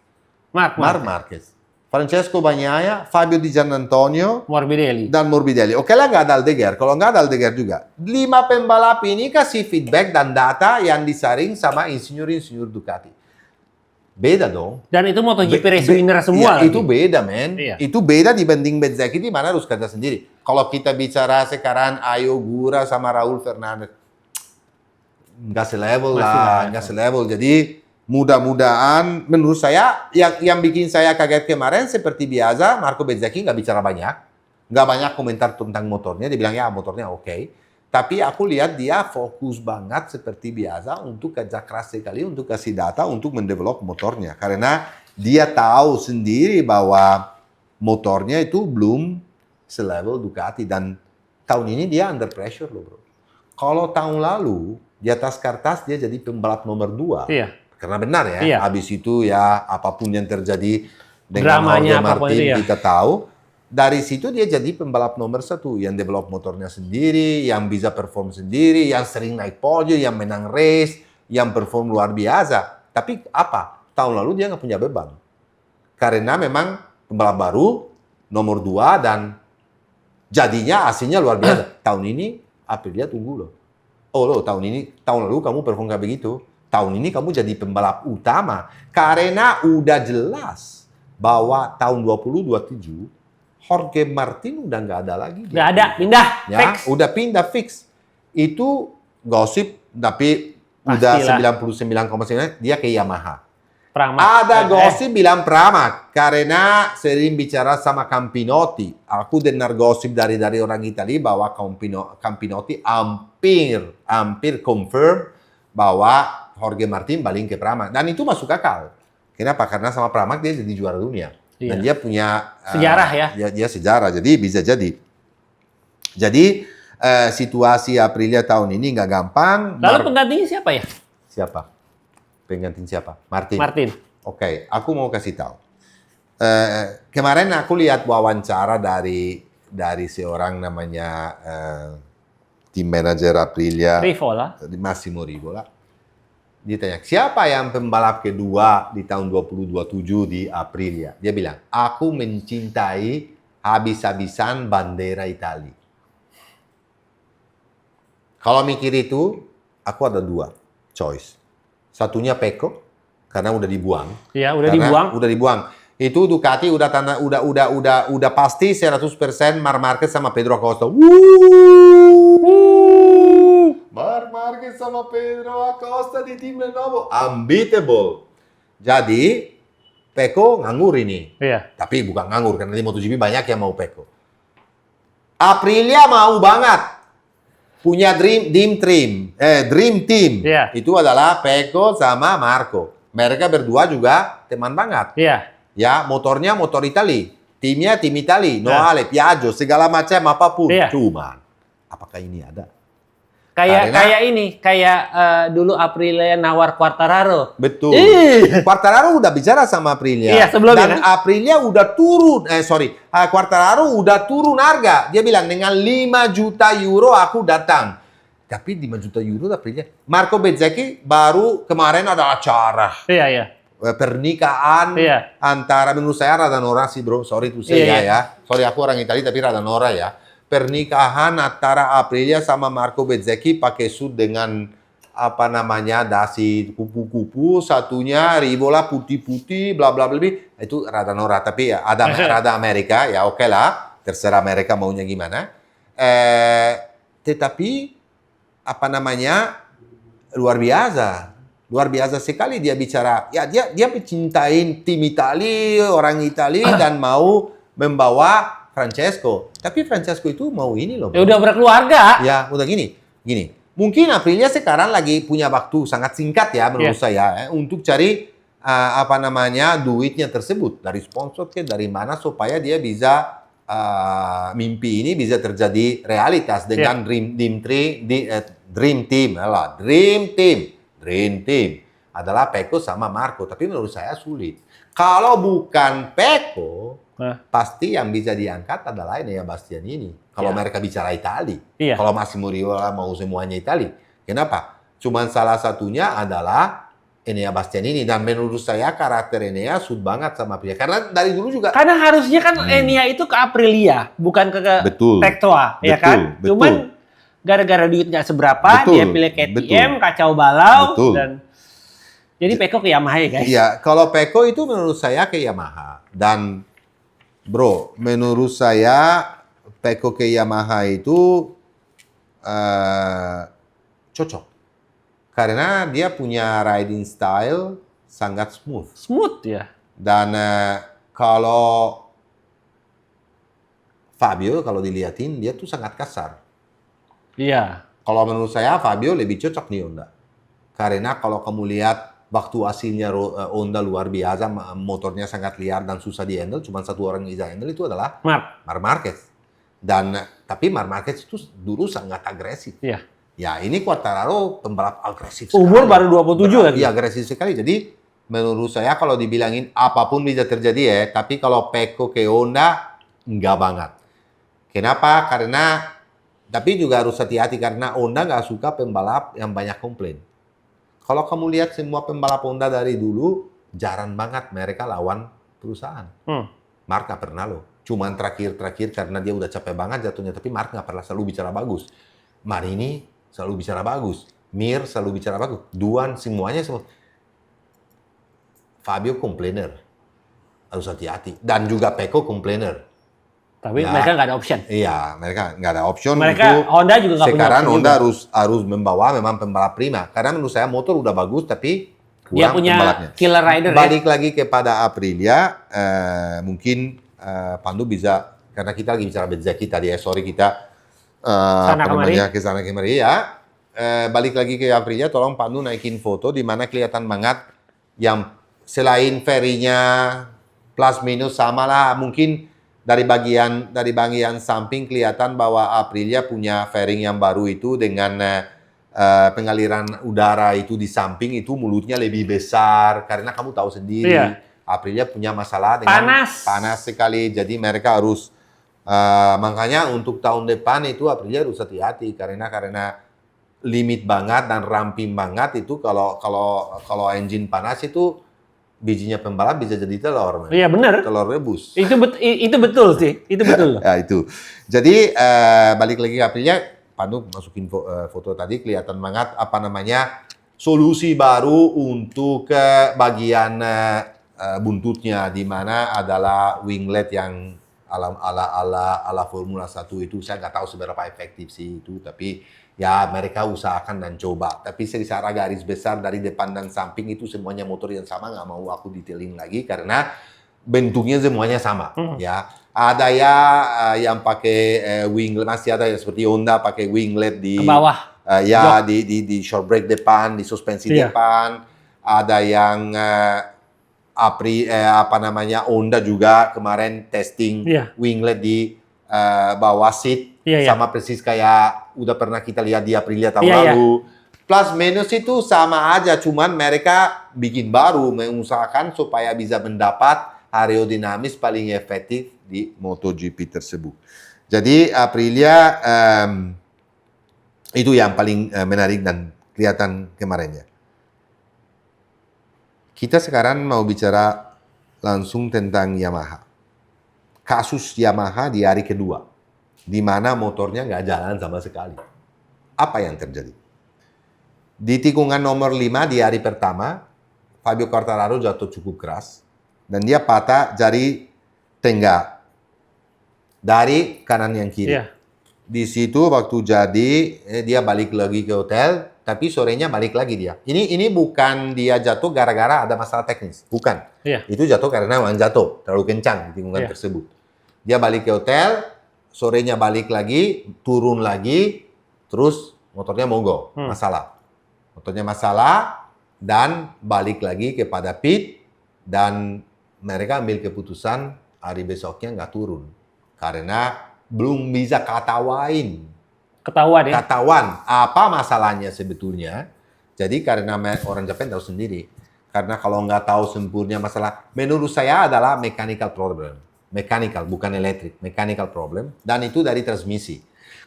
Marc Marquez, Francesco Bagnaia, Fabio Di Giannantonio, Morbidelli. Dan Morbidelli. Lah nggak ada Aldeguer. Kalau nggak ada Aldeguer juga. 5 pembalap ini kasih feedback dan data yang disaring sama insinyur-insinyur Ducati. Beda dong. Dan itu MotoGP race winner semua ya, lagi. itu beda, men. Iya. Itu beda dibanding Bezzecchi, di mana harus kerja sendiri. Kalau kita bicara sekarang Ayo Gura sama Raul Fernandez, nggak selevel Masih lah, nggak nggak selevel. Jadi mudah-mudahan, menurut saya, yang bikin saya kaget kemarin seperti biasa, Marco Bezzecchi nggak bicara banyak, nggak banyak komentar tentang motornya. Dia bilang ya motornya oke. Tapi aku lihat dia fokus banget seperti biasa untuk kerja keras sekali, untuk kasih data, untuk mendevelop motornya. Karena dia tahu sendiri bahwa motornya itu belum selevel Ducati. Dan tahun ini dia under pressure loh bro. Kalau tahun lalu di atas kertas dia jadi pembalap nomor 2. Iya. Karena benar ya, Iya. habis itu ya apapun yang terjadi dengan Dramanya Jorge apapun Martin itu ya. kita tahu. Dari situ dia jadi pembalap nomor 1 yang develop motornya sendiri, yang bisa perform sendiri, yang sering naik podium, yang menang race, yang perform luar biasa. Tapi apa? Tahun lalu dia nggak punya beban. Karena memang pembalap baru, nomor 2, dan jadinya hasilnya luar biasa. Tahun ini Aprilia tunggu loh. Oh loh, tahun lalu kamu perform kayak begitu. Tahun ini kamu jadi pembalap utama. Karena udah jelas bahwa tahun 2027 Jorge Martin udah nggak ada lagi. Udah ada, pindah, Ya, fix. udah pindah fix. Itu gosip, tapi Pastilah. udah 99,9 dia ke Yamaha. Pramac. Ada gosip bilang Pramac karena sering bicara sama Campinotti. Aku dengar gosip dari orang Italia bahwa Campinotti hampir confirm bahwa Jorge Martin balik ke Pramac, dan itu masuk akal. Kenapa? Karena sama Pramac dia jadi juara dunia. Iya. Dan dia punya Sejarah ya. Dia sejarah, jadi bisa jadi. Jadi situasi Aprilia tahun ini nggak gampang. Lalu penggantinya siapa ya? Siapa? Pengganti siapa? Martin. Martin. Oke, aku mau kasih tahu. Kemarin aku lihat wawancara dari seorang namanya tim manajer Aprilia, Rivola. Massimo Rivola. Dia tanya, siapa yang pembalap kedua di tahun 2027 di Aprilia? Dia bilang, aku mencintai habis-habisan bandera Italia. Kalau mikir itu, aku ada 2 choice. Satunya Pecco, karena udah dibuang. Iya, udah Karena dibuang. Udah dibuang. Itu Ducati udah pasti 100% Marc Marquez sama Pedro Acosta. Marc Marquez sama Pedro Acosta di tim Lenovo. Unbeatable. Jadi, Pecco nganggur ini. Iya. Tapi bukan nganggur, karena di MotoGP banyak yang mau Pecco. Aprilia mau banget punya dream team. Iya. Itu adalah Pecco sama Marco. Mereka berdua juga teman banget. Iya. Ya, motornya motor Itali. Timnya tim Itali. Nah. Noale, Piaggio, segala macam apapun. Iya. Cuman, apakah ini ada? Kayak dulu Aprilia nawar Quartararo. Betul. Ih. Quartararo udah bicara sama Aprilia. Iya, sebelumnya, Dan kan? Aprilia udah turun. Quartararo udah turun harga. Dia bilang, dengan 5 juta euro aku datang. Tapi 5 juta euro Aprilia. Marco Bezzecchi baru kemarin ada acara. Iya, iya. Pernikahan Iya. antara, menurut saya rada norak sih bro. Sorry to say Iya, iya. ya. Sorry, aku orang Italia tapi rada norak ya. Pernikahan antara Aprilia sama Marco Bezzecchi pakai suit dengan apa namanya, dasi kupu-kupu, satunya Rivola putih-putih, bla bla bla. Itu rada norak, tapi ya ada rada Amerika, ya oke lah, terserah mereka maunya gimana. Tetapi apa namanya, luar biasa sekali dia bicara. Ya dia mencintai tim Italia, orang Italia, dan mau membawa Francesco. Tapi Francesco itu mau ini loh. Ya udah berkeluarga. Ya, udah gini. Mungkin Aprilia sekarang lagi punya waktu sangat singkat ya menurut saya untuk cari apa namanya, duitnya tersebut dari sponsor dari mana, supaya dia bisa mimpi ini bisa terjadi realitas dengan dream team adalah Pecco sama Marco. Tapi menurut saya sulit. Kalau bukan Pecco, pasti yang bisa diangkat adalah Enea Bastianini. Kalau mereka bicara Itali. Iya. Kalau Massimo Rivola mau semuanya Itali. Kenapa? Cuman salah satunya adalah Enea Bastianini. Dan menurut saya karakter Enea suit banget sama Aprilia. Karena dari dulu juga. Karena harusnya kan Enea itu ke Aprilia, bukan ke Betul. Tektoa, ya kan? Betul. Cuman gara-gara duit nggak seberapa, Betul. dia pilih KTM, kacau balau, Betul. dan Jadi Peko ke Yamaha ya guys? Iya, kalau Peko itu menurut saya ke Yamaha. Dan bro, menurut saya Peko ke Yamaha itu cocok. Karena dia punya riding style sangat smooth. Smooth ya. Dan kalau Fabio, kalau dilihatin, dia tuh sangat kasar. Iya. Kalau menurut saya, Fabio lebih cocok di Honda. Karena kalau kamu lihat waktu hasilnya Honda luar biasa, motornya sangat liar dan susah di-handle, cuma satu orang yang bisa handle itu adalah Marc Marquez. Dan tapi Marc Marquez itu dulu sangat agresif. Iya. Ya, ini Quartararo pembalap agresif sekali. Umur baru 27 lagi. Iya, agresif sekali. Jadi, menurut saya kalau dibilangin apapun bisa terjadi ya, tapi kalau Peko ke Honda, enggak banget. Kenapa? Karena, tapi juga harus hati-hati karena Honda nggak suka pembalap yang banyak komplain. Kalau kamu lihat semua pembalap Honda dari dulu, jarang banget mereka lawan perusahaan. Marc nggak pernah loh. Cuman terakhir karena dia udah capek banget jatuhnya, tapi Marc nggak pernah selalu bicara bagus. Marini selalu bicara bagus. Mir selalu bicara bagus. Duan semuanya semua. Fabio komplainer. Harus hati-hati. Dan juga Peko komplainer. Tapi ya, mereka nggak ada option. Iya, mereka nggak ada option. Mereka itu, Honda juga nggak punya sekarang option Honda juga. harus membawa memang pembalap prima. Karena menurut saya motor udah bagus, tapi dia kurang punya pembalapnya. killer rider. Balik lagi kepada Aprilia, mungkin Pandu bisa, karena kita lagi bicara Bezzecchi tadi ya, sorry kita kesana kemari ya. Balik lagi ke Aprilia, tolong Pandu naikin foto di mana kelihatan banget yang selain fairing-nya plus minus sama lah, mungkin dari bagian samping kelihatan bahwa Aprilia punya fairing yang baru itu dengan pengaliran udara itu di samping itu mulutnya lebih besar karena kamu tahu sendiri. Iya. Aprilia punya masalah dengan panas sekali, jadi mereka harus makanya untuk tahun depan itu Aprilia harus hati-hati karena limit banget dan ramping banget itu kalau engine panas itu bijinya pembalap bisa jadi telur. Iya benar. Telur rebus. Itu betul sih, itu betul. Ya itu. Jadi balik lagi ke Aprilia, Pandu masukin foto tadi kelihatan banget solusi baru untuk bagian buntutnya di mana adalah winglet yang ala Formula 1 itu saya nggak tahu seberapa efektif sih itu, tapi ya mereka usahakan dan coba. Tapi secara garis besar dari depan dan samping itu semuanya motor yang sama, nggak mau aku detailin lagi karena bentuknya semuanya sama. Ya ada ya yang pakai winglet, masih ada yang seperti Honda pakai winglet di bawah. Di short brake depan, di suspensi depan. Ada yang Honda juga kemarin testing winglet di bawah seat. Sama persis kayak udah pernah kita lihat di Aprilia tahun lalu. Plus minus itu sama aja, cuman mereka bikin baru, mengusahakan supaya bisa mendapat aerodinamis paling efektif di MotoGP tersebut. Jadi Aprilia itu yang paling menarik dan kelihatan kemarin ya. Kita sekarang mau bicara langsung tentang Yamaha. Kasus Yamaha di hari kedua, di mana motornya nggak jalan sama sekali. Apa yang terjadi? Di tikungan nomor 5 di hari pertama, Fabio Quartararo jatuh cukup keras dan dia patah jari tengah dari kanan yang kiri. Di situ waktu jadi dia balik lagi ke hotel, tapi sorenya balik lagi dia. Ini bukan dia jatuh gara-gara ada masalah teknis, bukan. Itu jatuh karena memang jatuh terlalu kencang di tikungan tersebut. Dia balik ke hotel, sorenya balik lagi, turun lagi, terus motornya mogok, masalah. Motornya masalah dan balik lagi kepada pit dan mereka ambil keputusan hari besoknya nggak turun karena belum bisa ketahuan apa masalahnya sebetulnya. Jadi karena orang Jepang tahu sendiri, karena kalau nggak tahu sempurna masalah, menurut saya adalah mechanical problem, bukan elektrik, mechanical problem, dan itu dari transmisi.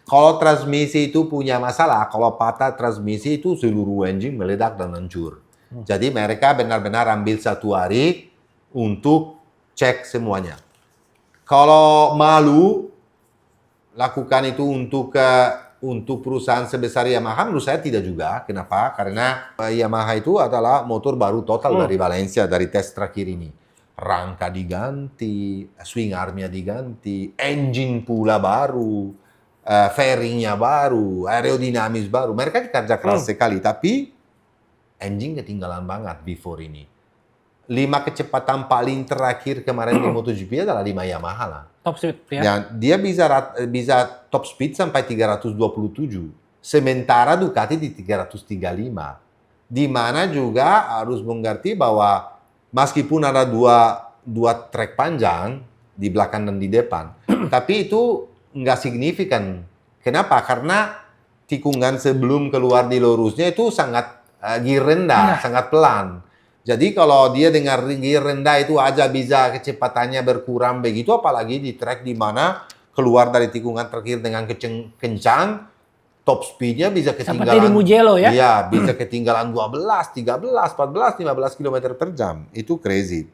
Kalau transmisi itu punya masalah, kalau patah transmisi itu seluruh engine meledak dan hancur. Jadi mereka benar-benar ambil 1 hari untuk cek semuanya. Kalau malu, lakukan itu untuk untuk perusahaan sebesar Yamaha menurut saya tidak juga. Kenapa? Karena Yamaha itu adalah motor baru total dari Valencia, dari tes terakhir ini. Rangka diganti, swing armnya diganti, engine pula baru, fairingnya baru, aerodinamis baru. Mereka kerja keras sekali, tapi engine ketinggalan banget before ini. 5 kecepatan paling terakhir kemarin di MotoGP adalah 5 Yamaha lah. Top speed ya. Ya, dia bisa top speed sampai 327. Sementara Ducati di 335. Di mana juga harus mengerti bahwa meskipun ada dua trek panjang di belakang dan di depan, tapi itu nggak signifikan. Kenapa? Karena tikungan sebelum keluar di lurusnya itu sangat gear rendah, sangat pelan. Jadi kalau dia dengan gear rendah itu aja bisa kecepatannya berkurang begitu, apalagi di trek di mana keluar dari tikungan terakhir dengan kencang, top speednya bisa ketinggalan. Seperti di Mugello ya? Iya, bisa ketinggalan 12, 13, 14, 15 km per jam. Itu crazy.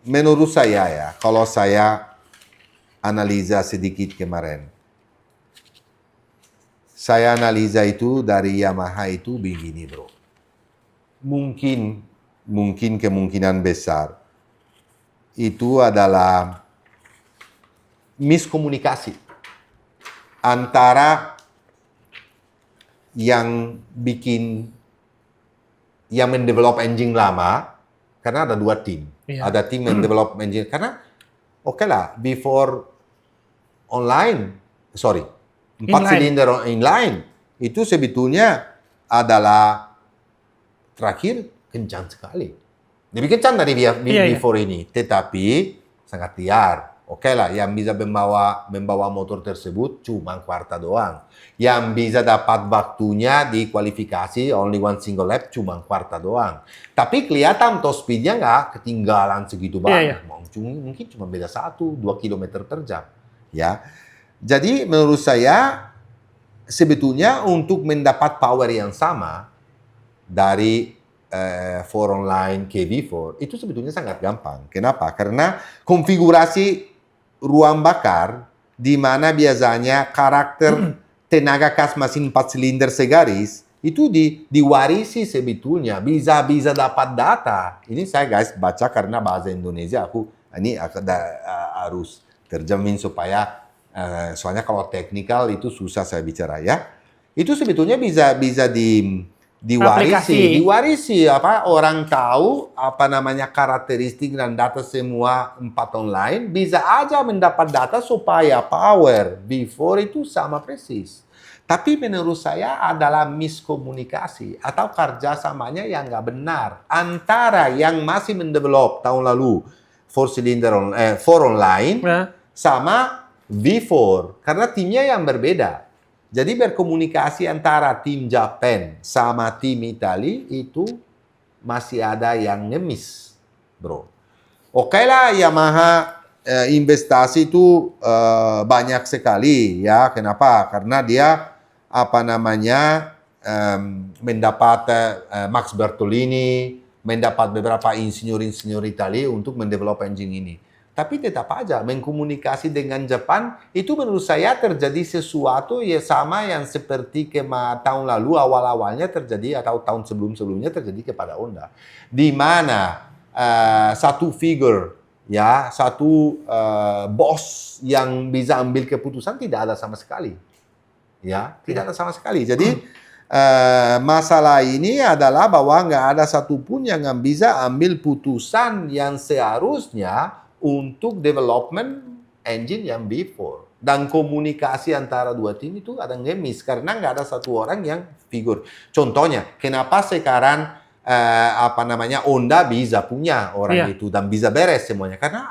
Menurut saya ya, kalau saya analisa sedikit kemarin, saya analisa itu dari Yamaha itu begini bro. Mungkin kemungkinan besar itu adalah miskomunikasi antara yang mendevelop engine lama, karena ada 2 tim. Ada tim yang develop engine, karena oke lah, before online, 4 silinder inline itu sebetulnya adalah terakhir kencang sekali. Lebih kencang dari before ini, tetapi sangat liar. Oke lah, yang bisa membawa motor tersebut cuma Quarta doang. Yang bisa dapat waktunya di kualifikasi only one single lap cuma Quarta doang. Tapi kelihatan top speednya nggak ketinggalan segitu banyak. Mungkin cuma beda 1-2 km per jam. Ya. Jadi menurut saya sebetulnya untuk mendapat power yang sama dari 4 online ke V4 itu sebetulnya sangat gampang. Kenapa? Karena konfigurasi ruang bakar di mana biasanya karakter tenaga kas mesin 4 silinder segaris itu diwarisi sebetulnya, bisa dapat data. Ini saya guys baca karena bahasa Indonesia, ini harus terjemahin supaya soalnya kalau teknikal itu susah saya bicara ya. Itu sebetulnya bisa diwarisi orang tahu karakteristik dan data semua 4 online, bisa aja mendapat data supaya power before itu sama persis. Tapi menurut saya adalah miskomunikasi atau kerjasamanya yang nggak benar antara yang masih mendevelop tahun lalu 4 online sama V4, karena timnya yang berbeda. Jadi berkomunikasi antara tim Japan sama tim Italia itu masih ada yang ngemis, bro. Oke lah, Yamaha investasi itu banyak sekali ya. Kenapa? Karena dia mendapat Max Bertolini, mendapat beberapa insinyur Italia untuk mendevelop engine ini. Tapi tetap aja mengkomunikasi dengan Jepang itu menurut saya terjadi sesuatu ya sama yang seperti tahun lalu awal-awalnya terjadi atau tahun sebelum-sebelumnya terjadi kepada Honda. Di mana satu figure ya, satu bos yang bisa ambil keputusan tidak ada sama sekali. Ya, tidak ada sama sekali. Jadi masalah ini adalah bahwa nggak ada satupun yang bisa ambil putusan yang seharusnya untuk development engine yang V4. Dan komunikasi antara 2 tim itu ada ngemis karena nggak ada satu orang yang figur. Contohnya, kenapa sekarang Honda bisa punya orang itu dan bisa beres semuanya? Karena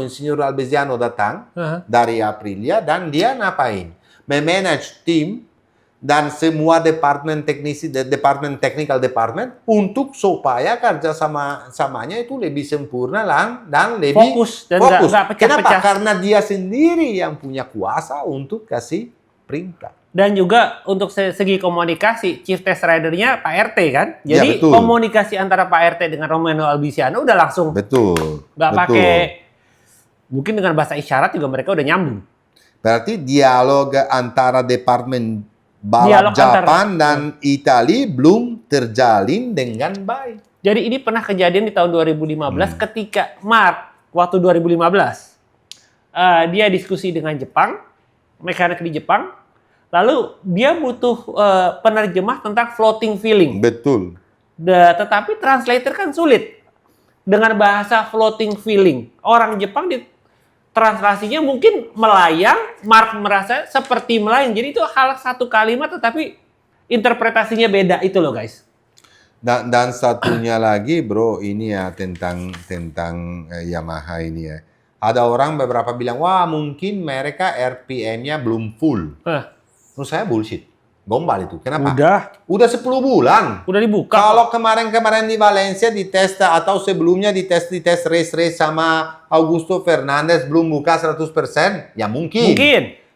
Insinyur Albesiano datang dari Aprilia dan dia ngapain? Memanage tim dan semua departemen technical department untuk supaya kerja samanya itu lebih sempurna dan lebih fokus. Gak pecah-pecah. Kenapa? Karena dia sendiri yang punya kuasa untuk kasih perintah. Dan juga untuk segi komunikasi, chief test rider-nya Pak RT kan? Jadi ya, komunikasi antara Pak RT dengan Romano Albesiano udah langsung. Betul. Nggak pakai Mungkin dengan bahasa isyarat juga mereka udah nyambung. Berarti dialog antara Departemen Dialog Balap Jepang antara- dan Italia belum terjalin dengan baik. Jadi ini pernah kejadian di tahun 2015 ketika Mark waktu 2015 dia diskusi dengan Jepang, mekanik di Jepang, lalu dia butuh penerjemah tentang floating feeling. Betul. Tetapi translator kan sulit dengan bahasa floating feeling. Orang Jepang di translasinya mungkin melayang, Mark merasa seperti melayang. Jadi itu hal satu kalimat tetapi interpretasinya beda itu loh guys. Dan satunya lagi bro, ini ya tentang Yamaha ini ya. Ada orang beberapa bilang, wah mungkin mereka RPM-nya belum full. Menurut saya bullshit. Gombal itu. Kenapa? Udah 10 bulan. Udah dibuka. Kalau kemarin-kemarin di Valencia dites atau sebelumnya dites race sama Augusto Fernandez belum buka 100%, ya mungkin.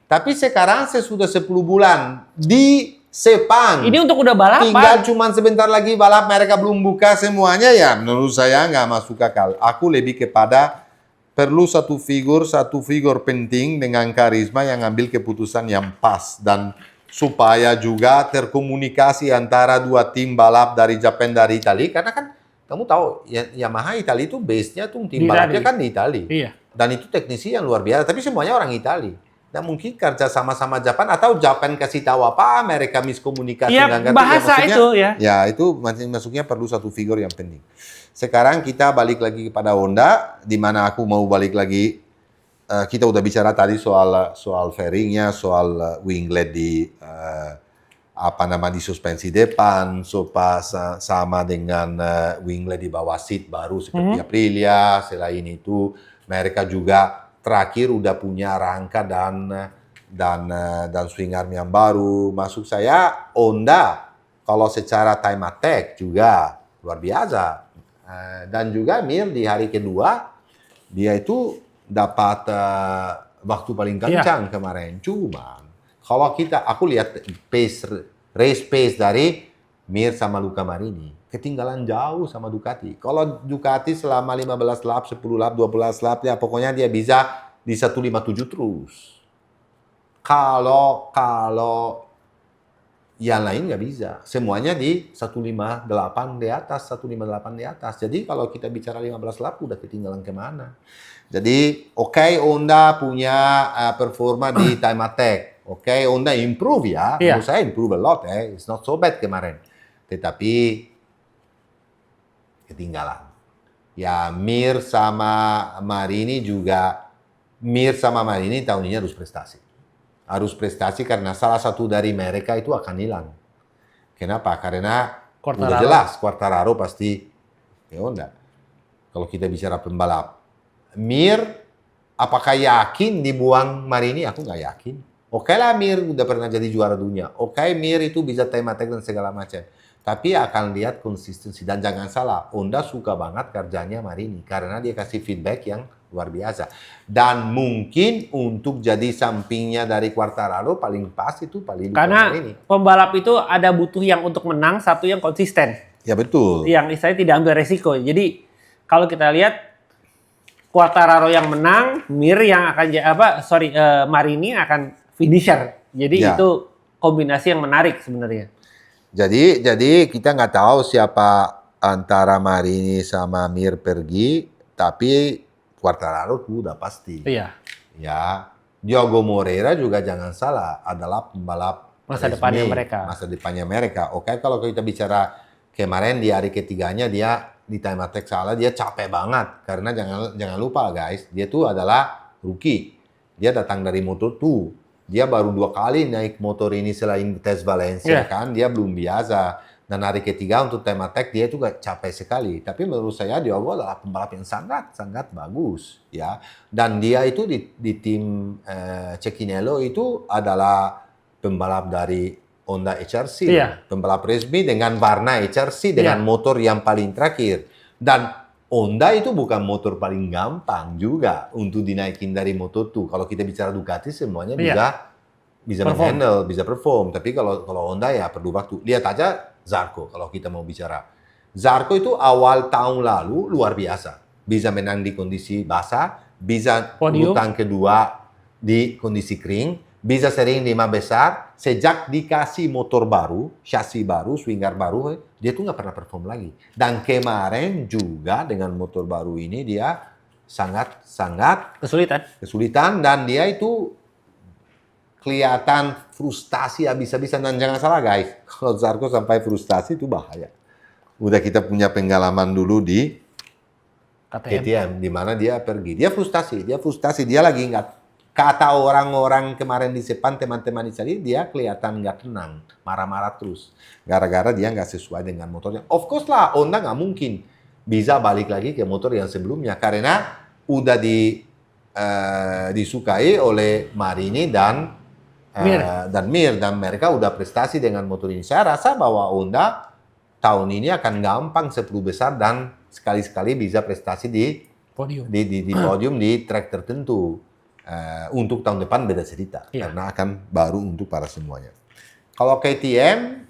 Tapi sekarang sesudah 10 bulan di Sepang. Ini untuk udah balapan. Tinggal cuma sebentar lagi balap, mereka belum buka semuanya ya. Menurut saya nggak masuk akal. Aku lebih kepada perlu satu figur penting dengan karisma yang ambil keputusan yang pas dan supaya juga terkomunikasi antara dua tim balap dari Jepang dari Italia, karena kan kamu tahu Yamaha Italia itu base-nya tuh tim balapnya kan di Italia. Iya. Dan itu teknisi yang luar biasa, tapi semuanya orang Italia. Dan mungkin kerja sama-sama Jepang atau Jepang kasih tahu apa, mereka miskomunikasi. Iya, bahasa itu ya. Ya, itu masuknya perlu satu figur yang penting. Sekarang kita balik lagi kepada Honda, di mana aku mau balik lagi. Kita udah bicara tadi soal fairingnya, soal winglet di di suspensi depan, sama dengan winglet di bawah seat baru seperti Aprilia. Selain itu, mereka juga terakhir udah punya rangka dan swing arm yang baru. Maksud saya Honda kalau secara time attack juga luar biasa. Dan juga Mir di hari kedua dia itu dapat waktu paling kencang kemarin. Cuman kalau aku lihat race pace dari Mir sama Luca Marini ketinggalan jauh sama Ducati. Kalau Ducati selama 15 lap, 10 lap, 12 lap ya pokoknya dia bisa di 157 terus. Kalau yang lain nggak bisa. Semuanya di 158 di atas, 158 di atas. Jadi kalau kita bicara 15 lap udah ketinggalan kemana. Jadi Honda punya performa di time attack. Honda improve ya. Menurut saya improve a lot ya. It's not so bad kemarin. Tetapi ketinggalan. Ya Mir sama Marini tahun ini harus prestasi. Harus prestasi karena salah satu dari mereka itu akan hilang. Kenapa? Karena udah jelas Quartararo pasti Honda. Kalau kita bicara pembalap. Mir, apakah yakin dibuang Marini? Aku nggak yakin. Oke lah Mir udah pernah jadi juara dunia. Oke Mir itu bisa time attack dan segala macam. Tapi akan lihat konsistensi. Dan jangan salah, Honda suka banget kerjanya Marini. Karena dia kasih feedback yang luar biasa. Dan mungkin untuk jadi sampingnya dari Quartararo paling pas itu paling karena Marini. Pembalap itu ada butuh yang untuk menang, satu yang konsisten. Ya betul. Yang istilahnya tidak ambil resiko. Jadi kalau kita lihat Quartararo yang menang, Mir yang akan Marini akan finisher. Jadi itu kombinasi yang menarik sebenarnya. Jadi kita nggak tahu siapa antara Marini sama Mir pergi, tapi Quartararo itu udah pasti. Iya. Ya, Diogo Moreira juga jangan salah adalah pembalap masa depannya mereka. Oke, kalau kita bicara kemarin di hari ketiganya dia di time attack salah, dia capek banget karena jangan lupa guys, dia tuh adalah rookie. Dia datang dari Moto2. Dia baru 2 kali naik motor ini selain tes Valencia kan, dia belum biasa. Dan hari ketiga untuk time attack dia juga capek sekali. Tapi menurut saya Diogo adalah pembalap yang sangat bagus ya. Dan dia itu di tim Cecchinello itu adalah pembalap dari Honda HRC, pembalap resmi dengan warna HRC dengan motor yang paling terakhir. Dan Honda itu bukan motor paling gampang juga untuk dinaikin dari Moto2. Kalau kita bicara Ducati semuanya bisa handle, bisa perform. Tapi kalau Honda ya perlu waktu. Lihat aja Zarco kalau kita mau bicara. Zarco itu awal tahun lalu luar biasa. Bisa menang di kondisi basah, bisa Podium. urutan kedua di kondisi kering, bisa sering 5 besar. Sejak dikasih motor baru, chassis baru, swinger baru, dia tuh nggak pernah perform lagi. Dan kemarin juga dengan motor baru ini dia sangat kesulitan dan dia itu kelihatan frustasi habis-habisan. Dan jangan salah guys, kalau Zarco sampai frustasi itu bahaya. Udah kita punya pengalaman dulu di KTM, di mana dia pergi. Dia frustasi, dia lagi nggak, kata orang-orang kemarin di Sepang, teman-teman di sini, dia kelihatan nggak tenang, marah-marah terus. Gara-gara dia nggak sesuai dengan motornya. Of course lah, Honda nggak mungkin bisa balik lagi ke motor yang sebelumnya, karena udah disukai oleh Marini dan Mir, dan mereka udah prestasi dengan motor ini. Saya rasa bahwa Honda tahun ini akan gampang 10 besar dan sekali-sekali bisa prestasi di Podium. di podium di track tertentu. Untuk tahun depan beda cerita, karena akan baru untuk para semuanya. Kalau KTM,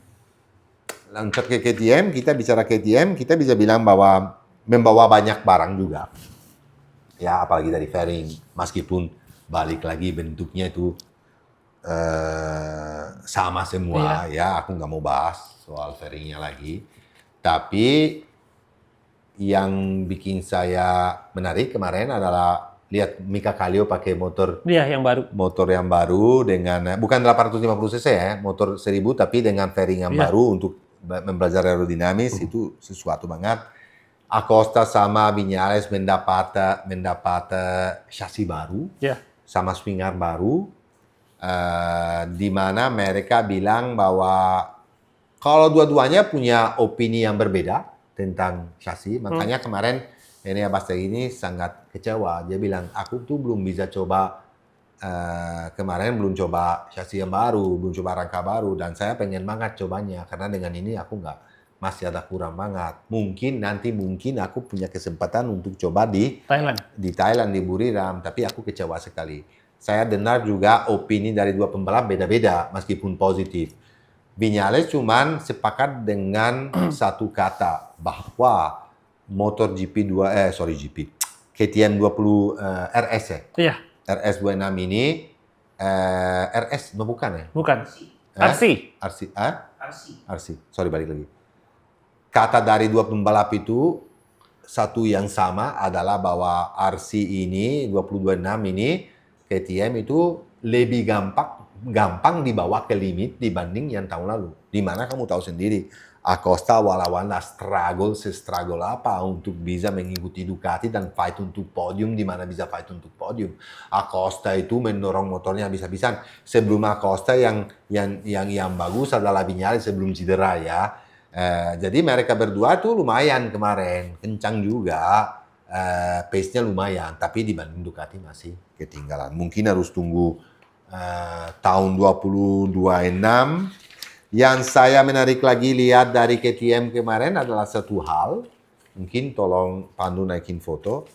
lanjut ke KTM, kita bicara KTM, kita bisa bilang bahwa membawa banyak barang juga. Ya, apalagi dari fairing, meskipun balik lagi bentuknya itu sama semua, ya aku nggak mau bahas soal fairingnya lagi. Tapi yang bikin saya menarik kemarin adalah lihat Mika Kallio pakai motor yang baru. Motor yang baru dengan bukan 850 cc ya, motor 1000 tapi dengan fairing yang baru untuk mempelajari aerodinamis, itu sesuatu banget. Acosta sama Viñales mendapat chassis baru, sama swinger baru, di mana mereka bilang bahwa kalau dua-duanya punya opini yang berbeda tentang chassis, makanya kemarin Enea Bastianini sangat kecewa. Dia bilang, aku tuh belum bisa coba, kemarin belum coba chassis yang baru, belum coba rangka baru, dan saya pengen banget cobanya, karena dengan ini aku masih ada kurang banget. Mungkin aku punya kesempatan untuk coba di Thailand, di Buriram, tapi aku kecewa sekali. Saya dengar juga opini dari dua pembalap beda-beda, meskipun positif. Viñales cuman sepakat dengan satu kata, bahwa motor KTM 20 RS ya? RS 26 ini, RS, bukan ya? Bukan. RC. Sorry, balik lagi. Kata dari dua pembalap itu, satu yang sama adalah bahwa RC ini, 226 ini, KTM itu lebih gampang dibawa ke limit dibanding yang tahun lalu. Dimana kamu tahu sendiri, Acosta wala-wala struggle apa untuk bisa mengikuti Ducati dan fight untuk podium, di mana bisa fight untuk podium. Acosta itu mendorong motornya habis-habisan. Sebelum Acosta yang bagus adalah Viñales sebelum cedera ya. Jadi mereka berdua tuh lumayan kemarin, kencang juga, pace-nya lumayan, tapi dibanding Ducati masih ketinggalan. Mungkin harus tunggu tahun 2026. Yang saya menarik lagi lihat dari KTM kemarin adalah satu hal, mungkin tolong Pandu naikin foto.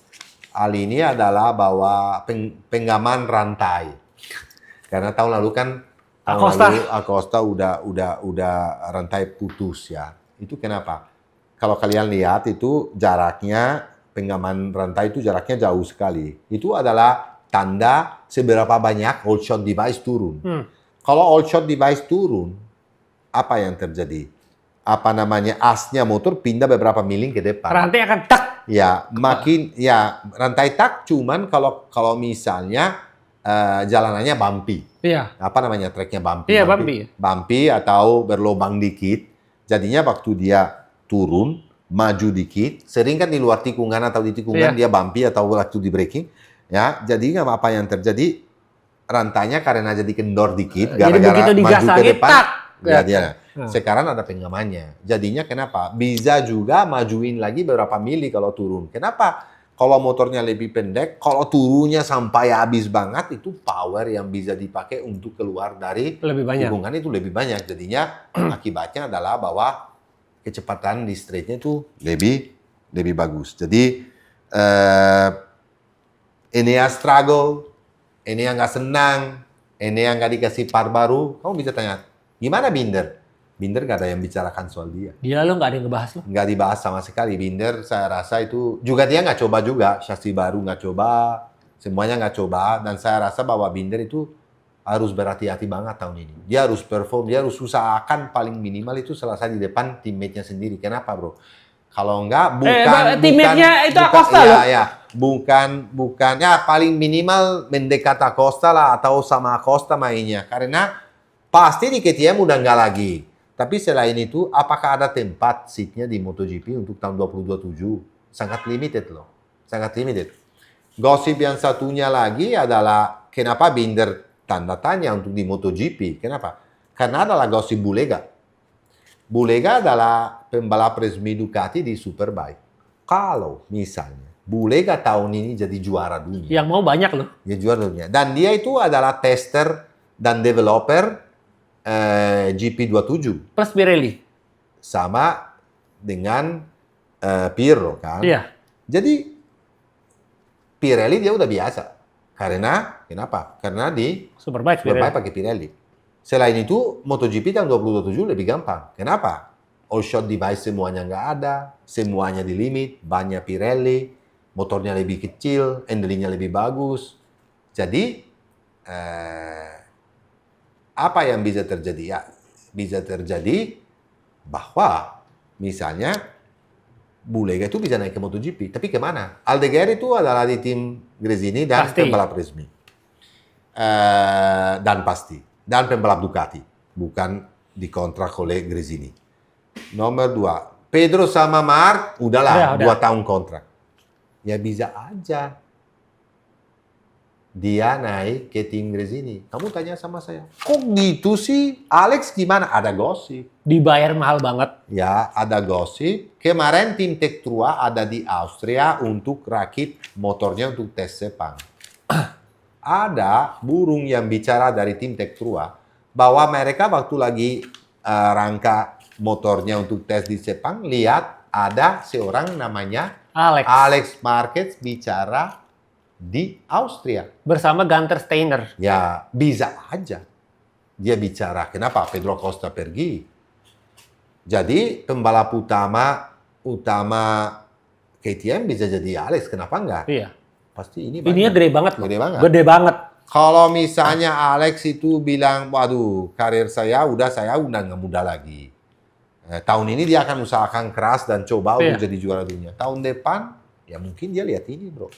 Hal ini adalah bahwa penggaman rantai. Karena tahun lalu kan Acosta udah rantai putus ya. Itu kenapa? Kalau kalian lihat itu jaraknya, penggaman rantai itu jaraknya jauh sekali. Itu adalah tanda seberapa banyak all shot device turun. Kalau all shot device turun, apa yang terjadi? Asnya motor pindah beberapa miling ke depan. Rantai akan tak. Ya, rantai tak, cuman kalau misalnya jalanannya bumpy. Iya. Tracknya bumpy. Iya, bumpy. Bumpy atau berlobang dikit. Jadinya waktu dia turun, maju dikit, sering kan di luar tikungan atau di tikungan dia bumpy atau waktu di braking. Ya, jadi apa yang terjadi? Rantainya karena jadi kendor dikit, gara-gara maju ke depan. Sekarang ada penggamannya. Jadinya kenapa? Bisa juga majuin lagi beberapa mili kalau turun. Kenapa? Kalau motornya lebih pendek, kalau turunnya sampai habis banget, itu power yang bisa dipakai untuk keluar dari tikungan itu lebih banyak. Jadinya akibatnya adalah bahwa kecepatan di straightnya itu lebih bagus. Jadi Enea struggle, Enea nggak senang, Enea nggak dikasih par baru. Kamu bisa tanya, gimana Binder? Binder nggak ada yang bicarakan soal dia. Dia lo nggak ada yang ngebahas lo? Nggak dibahas sama sekali. Binder saya rasa itu juga dia nggak coba juga chassis baru, nggak coba. Semuanya nggak coba. Dan saya rasa bahwa Binder itu harus berhati-hati banget tahun ini. Dia harus perform, dia harus usahakan paling minimal itu selesai di depan teammate-nya sendiri. Kenapa, bro? Kalau enggak, teammate-nya itu Acosta loh. Bukan, ya paling minimal mendekat Acosta lah atau sama Acosta mainnya. Karena pasti di KTM udah enggak lagi. Tapi selain itu, apakah ada tempat seatnya di MotoGP untuk tahun 2027? Sangat limited loh. Sangat limited. Gosip yang satunya lagi adalah kenapa Binder tanda tanya untuk di MotoGP. Kenapa? Karena adalah gosip Bulega. Bulega adalah pembalap resmi Ducati di Superbike. Kalau misalnya Bulega tahun ini jadi juara dunia. Yang mau banyak loh. Dia juara dunia. Dan dia itu adalah tester dan developer GP27. Plus Pirelli. Sama dengan Pirro kan. Iya. Jadi Pirelli dia udah biasa. Kenapa? Karena di Superbike pakai Pirelli. Selain itu, MotoGP tahun 2027 lebih gampang. Kenapa? All shot device semuanya nggak ada, semuanya di limit, banyak Pirelli, motornya lebih kecil, handlingnya lebih bagus. Jadi, apa yang bisa terjadi? Ya, bisa terjadi bahwa misalnya Bulega itu bisa naik ke MotoGP, tapi kemana? Aldeguer itu adalah di tim Gresini dan pembalap resmi. Dan pembalap Ducati, bukan dikontrak oleh Gresini. Nomor 2, Pedro sama Marc, udahlah 2 tahun kontrak. Ya bisa aja dia naik ke tim Gresini. Kamu tanya sama saya, kok gitu sih? Alex gimana? Ada gosip. Dibayar mahal banget. Ya, ada gosip. Kemarin tim Tektrua ada di Austria untuk rakit motornya untuk tes Sepang. Ada burung yang bicara dari tim Tektrua bahwa mereka waktu lagi rangka motornya untuk tes di Sepang, lihat ada seorang namanya Alex Marquez bicara di Austria. Bersama Gunter Steiner. Ya, bisa aja. Dia bicara, kenapa Pedro Acosta pergi? Jadi, pembalap utama KTM bisa jadi Alex, kenapa enggak? Iya. Pasti ini Ininya gede banget loh. Gede banget. Gede. Kalau misalnya Alex itu bilang, waduh, karir saya udah nggak muda lagi. Tahun ini dia akan usahakan keras dan coba untuk jadi juara dunia. Tahun depan, ya mungkin dia lihat ini, bro.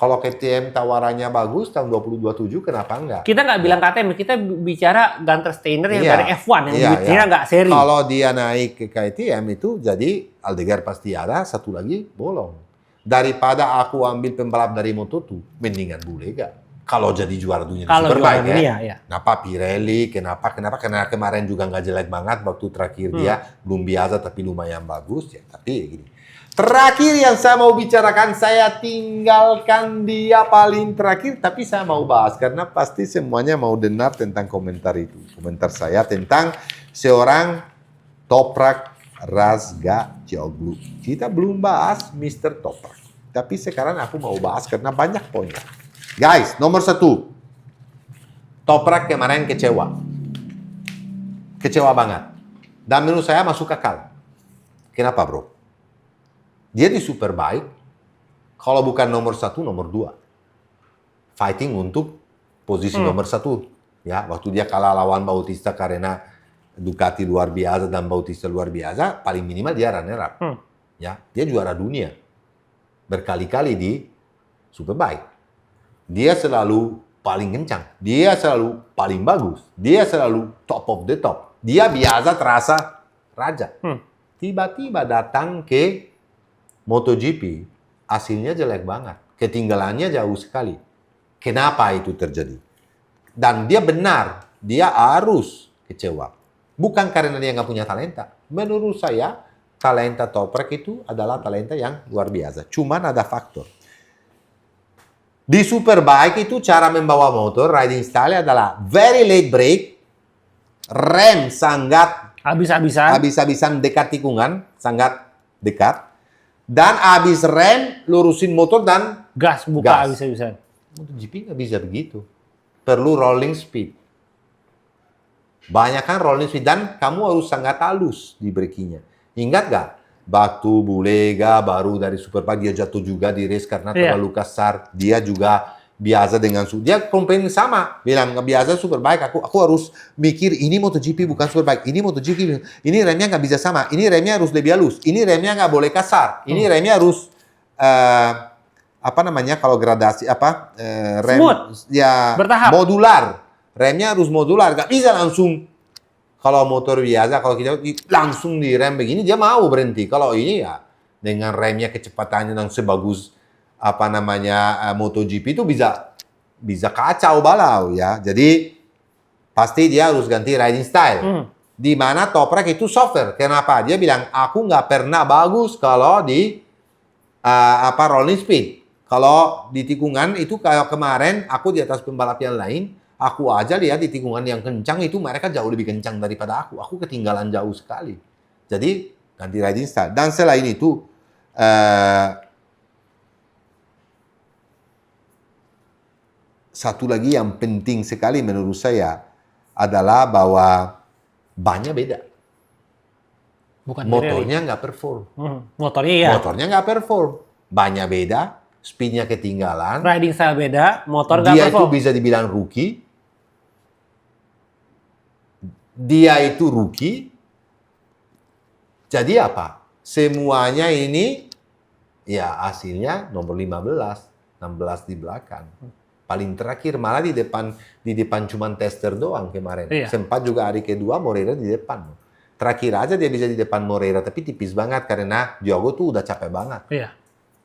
Kalau KTM tawarannya bagus, tahun 2027, kenapa enggak? Kita nggak bilang KTM, kita bicara Gunter Steiner yang dari F1, yang duitnya nggak seri. Kalau dia naik ke KTM itu, jadi Aldeguer pasti ada, satu lagi bolong. Daripada aku ambil pembalap dari Moto2, mendingan Bulega. Kalau jadi juara dunia di Superbike ya. Kenapa Pirelli? Kenapa? Karena kemarin juga nggak jelek banget waktu terakhir dia. Belum biasa tapi lumayan bagus. Ya, tapi gini. Terakhir yang saya mau bicarakan, saya tinggalkan dia paling terakhir. Tapi saya mau bahas karena pasti semuanya mau dengar tentang komentar itu. Komentar saya tentang seorang Toprak Razgatlioglu. Kita belum bahas Mr. Toprak. Tapi sekarang aku mau bahas karena banyak poinnya. Guys, nomor 1. Toprak kemarin kecewa. Kecewa banget. Dan menurut saya masuk akal. Kenapa, bro? Dia di Superbike, kalau bukan nomor 1, nomor 2. Fighting untuk posisi nomor 1. Ya, waktu dia kalah lawan Bautista karena Ducati luar biasa dan Bautista luar biasa, paling minimal dia runner-up. Ya, dia juara dunia. Berkali-kali di Superbike. Dia selalu paling kencang. Dia selalu paling bagus. Dia selalu top of the top. Dia biasa terasa raja. Tiba-tiba datang ke MotoGP, hasilnya jelek banget. Ketinggalannya jauh sekali. Kenapa itu terjadi? Dan dia benar, dia harus kecewa. Bukan karena dia nggak punya talenta. Menurut saya, talenta Toprak itu adalah talenta yang luar biasa. Cuman ada faktor. Di Superbike itu cara membawa motor, riding style adalah very late brake, rem sangat habis-habisan dekat tikungan, sangat dekat, dan habis rem lurusin motor dan gas buka habis-habisan. MotoGP nggak bisa begitu, perlu rolling speed. Banyak kan rolling speed dan kamu harus sangat halus di braking-nya. Ingat nggak? Waktu Bulega baru dari Superbike dia jatuh juga di race karena terlalu kasar. Dia juga biasa dengan dia komplain sama, bilang nggak biasa Superbike, aku harus mikir ini MotoGP bukan Superbike, ini MotoGP, ini remnya nggak bisa sama, ini remnya harus lebih halus, ini remnya nggak boleh kasar, ini remnya harus apa namanya kalau gradasi rem Smooth. ya Bertahap. modular, remnya harus modular, nggak bisa langsung. Kalau motor biasa, kalau kita langsung direm begini, dia mau berhenti. Kalau ini ya dengan remnya kecepatannya yang sebagus apa namanya MotoGP itu bisa kacau balau ya. Jadi pasti dia harus ganti riding style. Di mana Toprak itu softer. Kenapa? Dia bilang aku nggak pernah bagus kalau di rolling speed. Kalau di tikungan itu kayak kemarin aku di atas pembalap yang lain, aku aja lihat di tikungan yang kencang itu mereka jauh lebih kencang daripada aku. Aku ketinggalan jauh sekali. Jadi ganti riding style. Dan selain itu satu lagi yang penting sekali menurut saya adalah bahwa bannya beda. Bukan Motornya nggak perform. Motornya ya. Motornya nggak perform. Bannya beda, speednya ketinggalan. Riding style beda, motor nggak Dia perform. itu bisa dibilang rookie. Dia itu rookie. Jadi apa? Semuanya ini ya hasilnya nomor 15, 16 di belakang. Paling terakhir malah di depan cuman tester doang kemarin. Iya. Sempat juga hari kedua Moreira di depan. Terakhir aja dia bisa di depan Moreira tapi tipis banget karena Diogo tuh udah capek banget. Iya.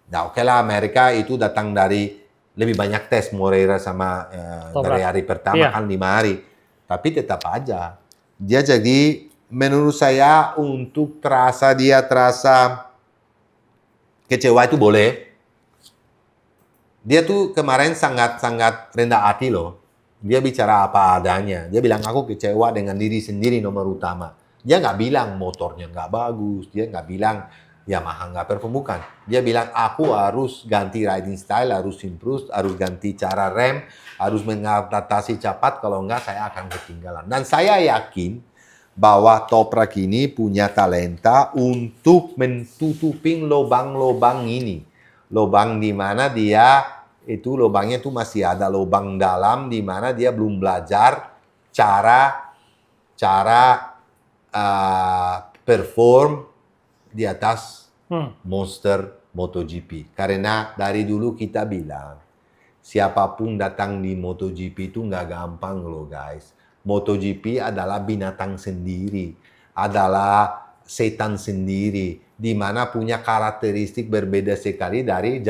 Nah oke lah Amerika itu datang dari lebih banyak tes Moreira sama dari hari pertama kan 5 hari. Tapi tetap aja dia jadi menurut saya untuk dia terasa kecewa itu boleh. Dia tuh kemarin sangat rendah hati loh. Dia bicara apa adanya. Dia bilang aku kecewa dengan diri sendiri nomor utama. Dia nggak bilang motornya nggak bagus. Dia nggak bilang Yamaha nggak perform, bukan. Dia bilang aku harus ganti riding style, harus improve, harus ganti cara rem, harus mengadaptasi cepat. Kalau nggak saya akan ketinggalan. Dan saya yakin bahwa Toprak ini punya talenta untuk menutupin lubang-lubang ini. Lubang di mana itu lubangnya tuh masih ada lubang dalam di mana dia belum belajar cara perform di atas monster MotoGP. Karena dari dulu kita bilang siapapun datang di MotoGP itu nggak gampang loh guys. MotoGP adalah binatang sendiri, adalah setan sendiri, di mana punya karakteristik berbeda sekali dari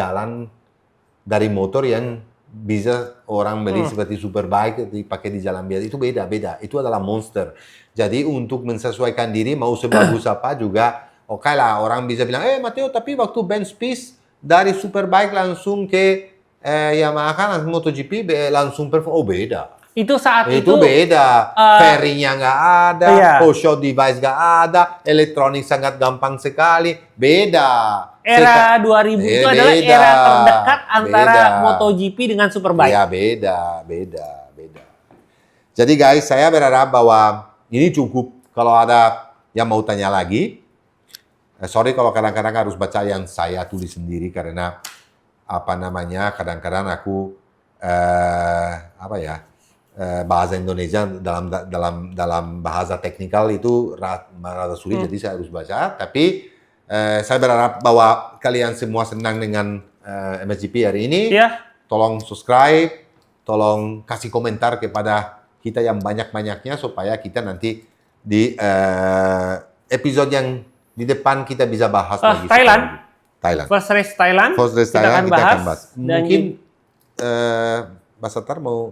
dari motor yang bisa orang beli seperti Superbike dipakai di jalan biasa. Itu beda. Itu adalah monster. Jadi untuk mensesuaikan diri mau sebagus apa juga, oke lah orang bisa bilang, Matteo tapi waktu bench pace dari Superbike langsung ke Yamaha langsung MotoGP langsung perform. Oh beda. Itu saat itu beda, fairing-nya nggak ada, post-shot device nggak ada, elektronik sangat gampang sekali, beda. Era 2000 itu adalah era terdekat antara MotoGP dengan Superbike. Ya beda. Jadi guys, saya berharap bahwa ini cukup. Kalau ada yang mau tanya lagi, sorry kalau kadang-kadang harus baca yang saya tulis sendiri karena kadang-kadang aku bahasa Indonesia dalam bahasa teknikal itu rada sulit, jadi saya harus baca. Tapi saya berharap bahwa kalian semua senang dengan MXGP hari ini. Tolong subscribe, tolong kasih komentar kepada kita yang banyak-banyaknya supaya kita nanti di episode yang di depan kita bisa bahas lagi. Thailand. First race Thailand. Kita akan bahas. Mungkin Basatar mau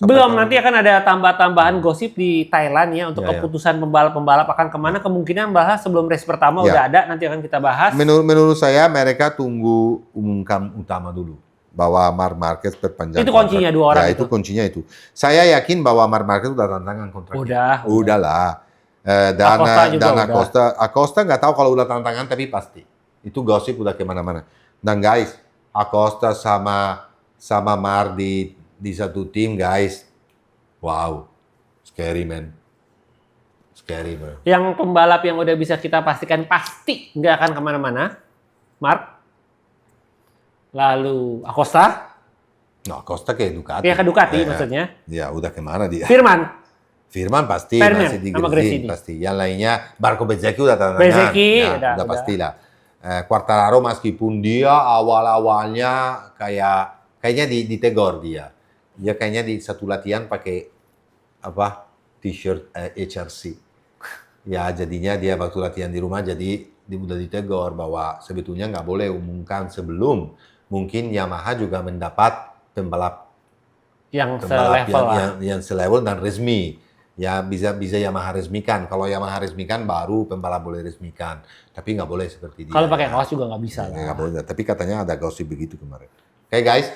belum, nanti akan ada tambah-tambahan gosip di Thailand ya untuk keputusan pembalap-pembalap akan kemana. Kemungkinan bahas sebelum race pertama udah ada, nanti akan kita bahas. Menurut saya mereka tunggu umumkan utama dulu bahwa Marc Marquez perpanjang. Itu kuncinya dua orang itu kuncinya itu. Saya yakin bahwa Marc Marquez udah tantangan kontraknya. Udahlah. Dan Acosta nggak tahu kalau udah tantangan tapi pasti. Itu gosip udah kemana-mana. Dan guys, Acosta sama Mar di satu tim guys, wow, scary man. Yang pembalap yang udah bisa kita pastikan pasti nggak akan kemana-mana, Marc, lalu Acosta, No, Costa ke Ducati. Ya ke Ducati maksudnya. Ya, udah kemana dia? Firman Pasti Firman masih di sama Gresini, Gresini. pasti. Yang lainnya, Marco Bezzecchi udah tanda tangan. Bezzecchi, Ya, udah. pastilah. Quartararo meskipun dia awal-awalnya kayaknya ditegor dia. Dia kayaknya di satu latihan pakai apa t-shirt HRC. Ya jadinya dia waktu latihan di rumah jadi dia udah ditegor bahwa sebetulnya nggak boleh umumkan sebelum mungkin Yamaha juga mendapat pembalap Yang selevel lah. yang selevel dan resmi. Ya bisa Yamaha resmikan. Kalau Yamaha resmikan baru pembalap boleh resmikan. Tapi nggak boleh seperti dia. Kalau pakai kaos juga nggak bisa lah. Nggak boleh. Tapi katanya ada gosip begitu kemarin. Oke guys,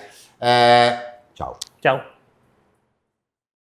ciao. Ciao.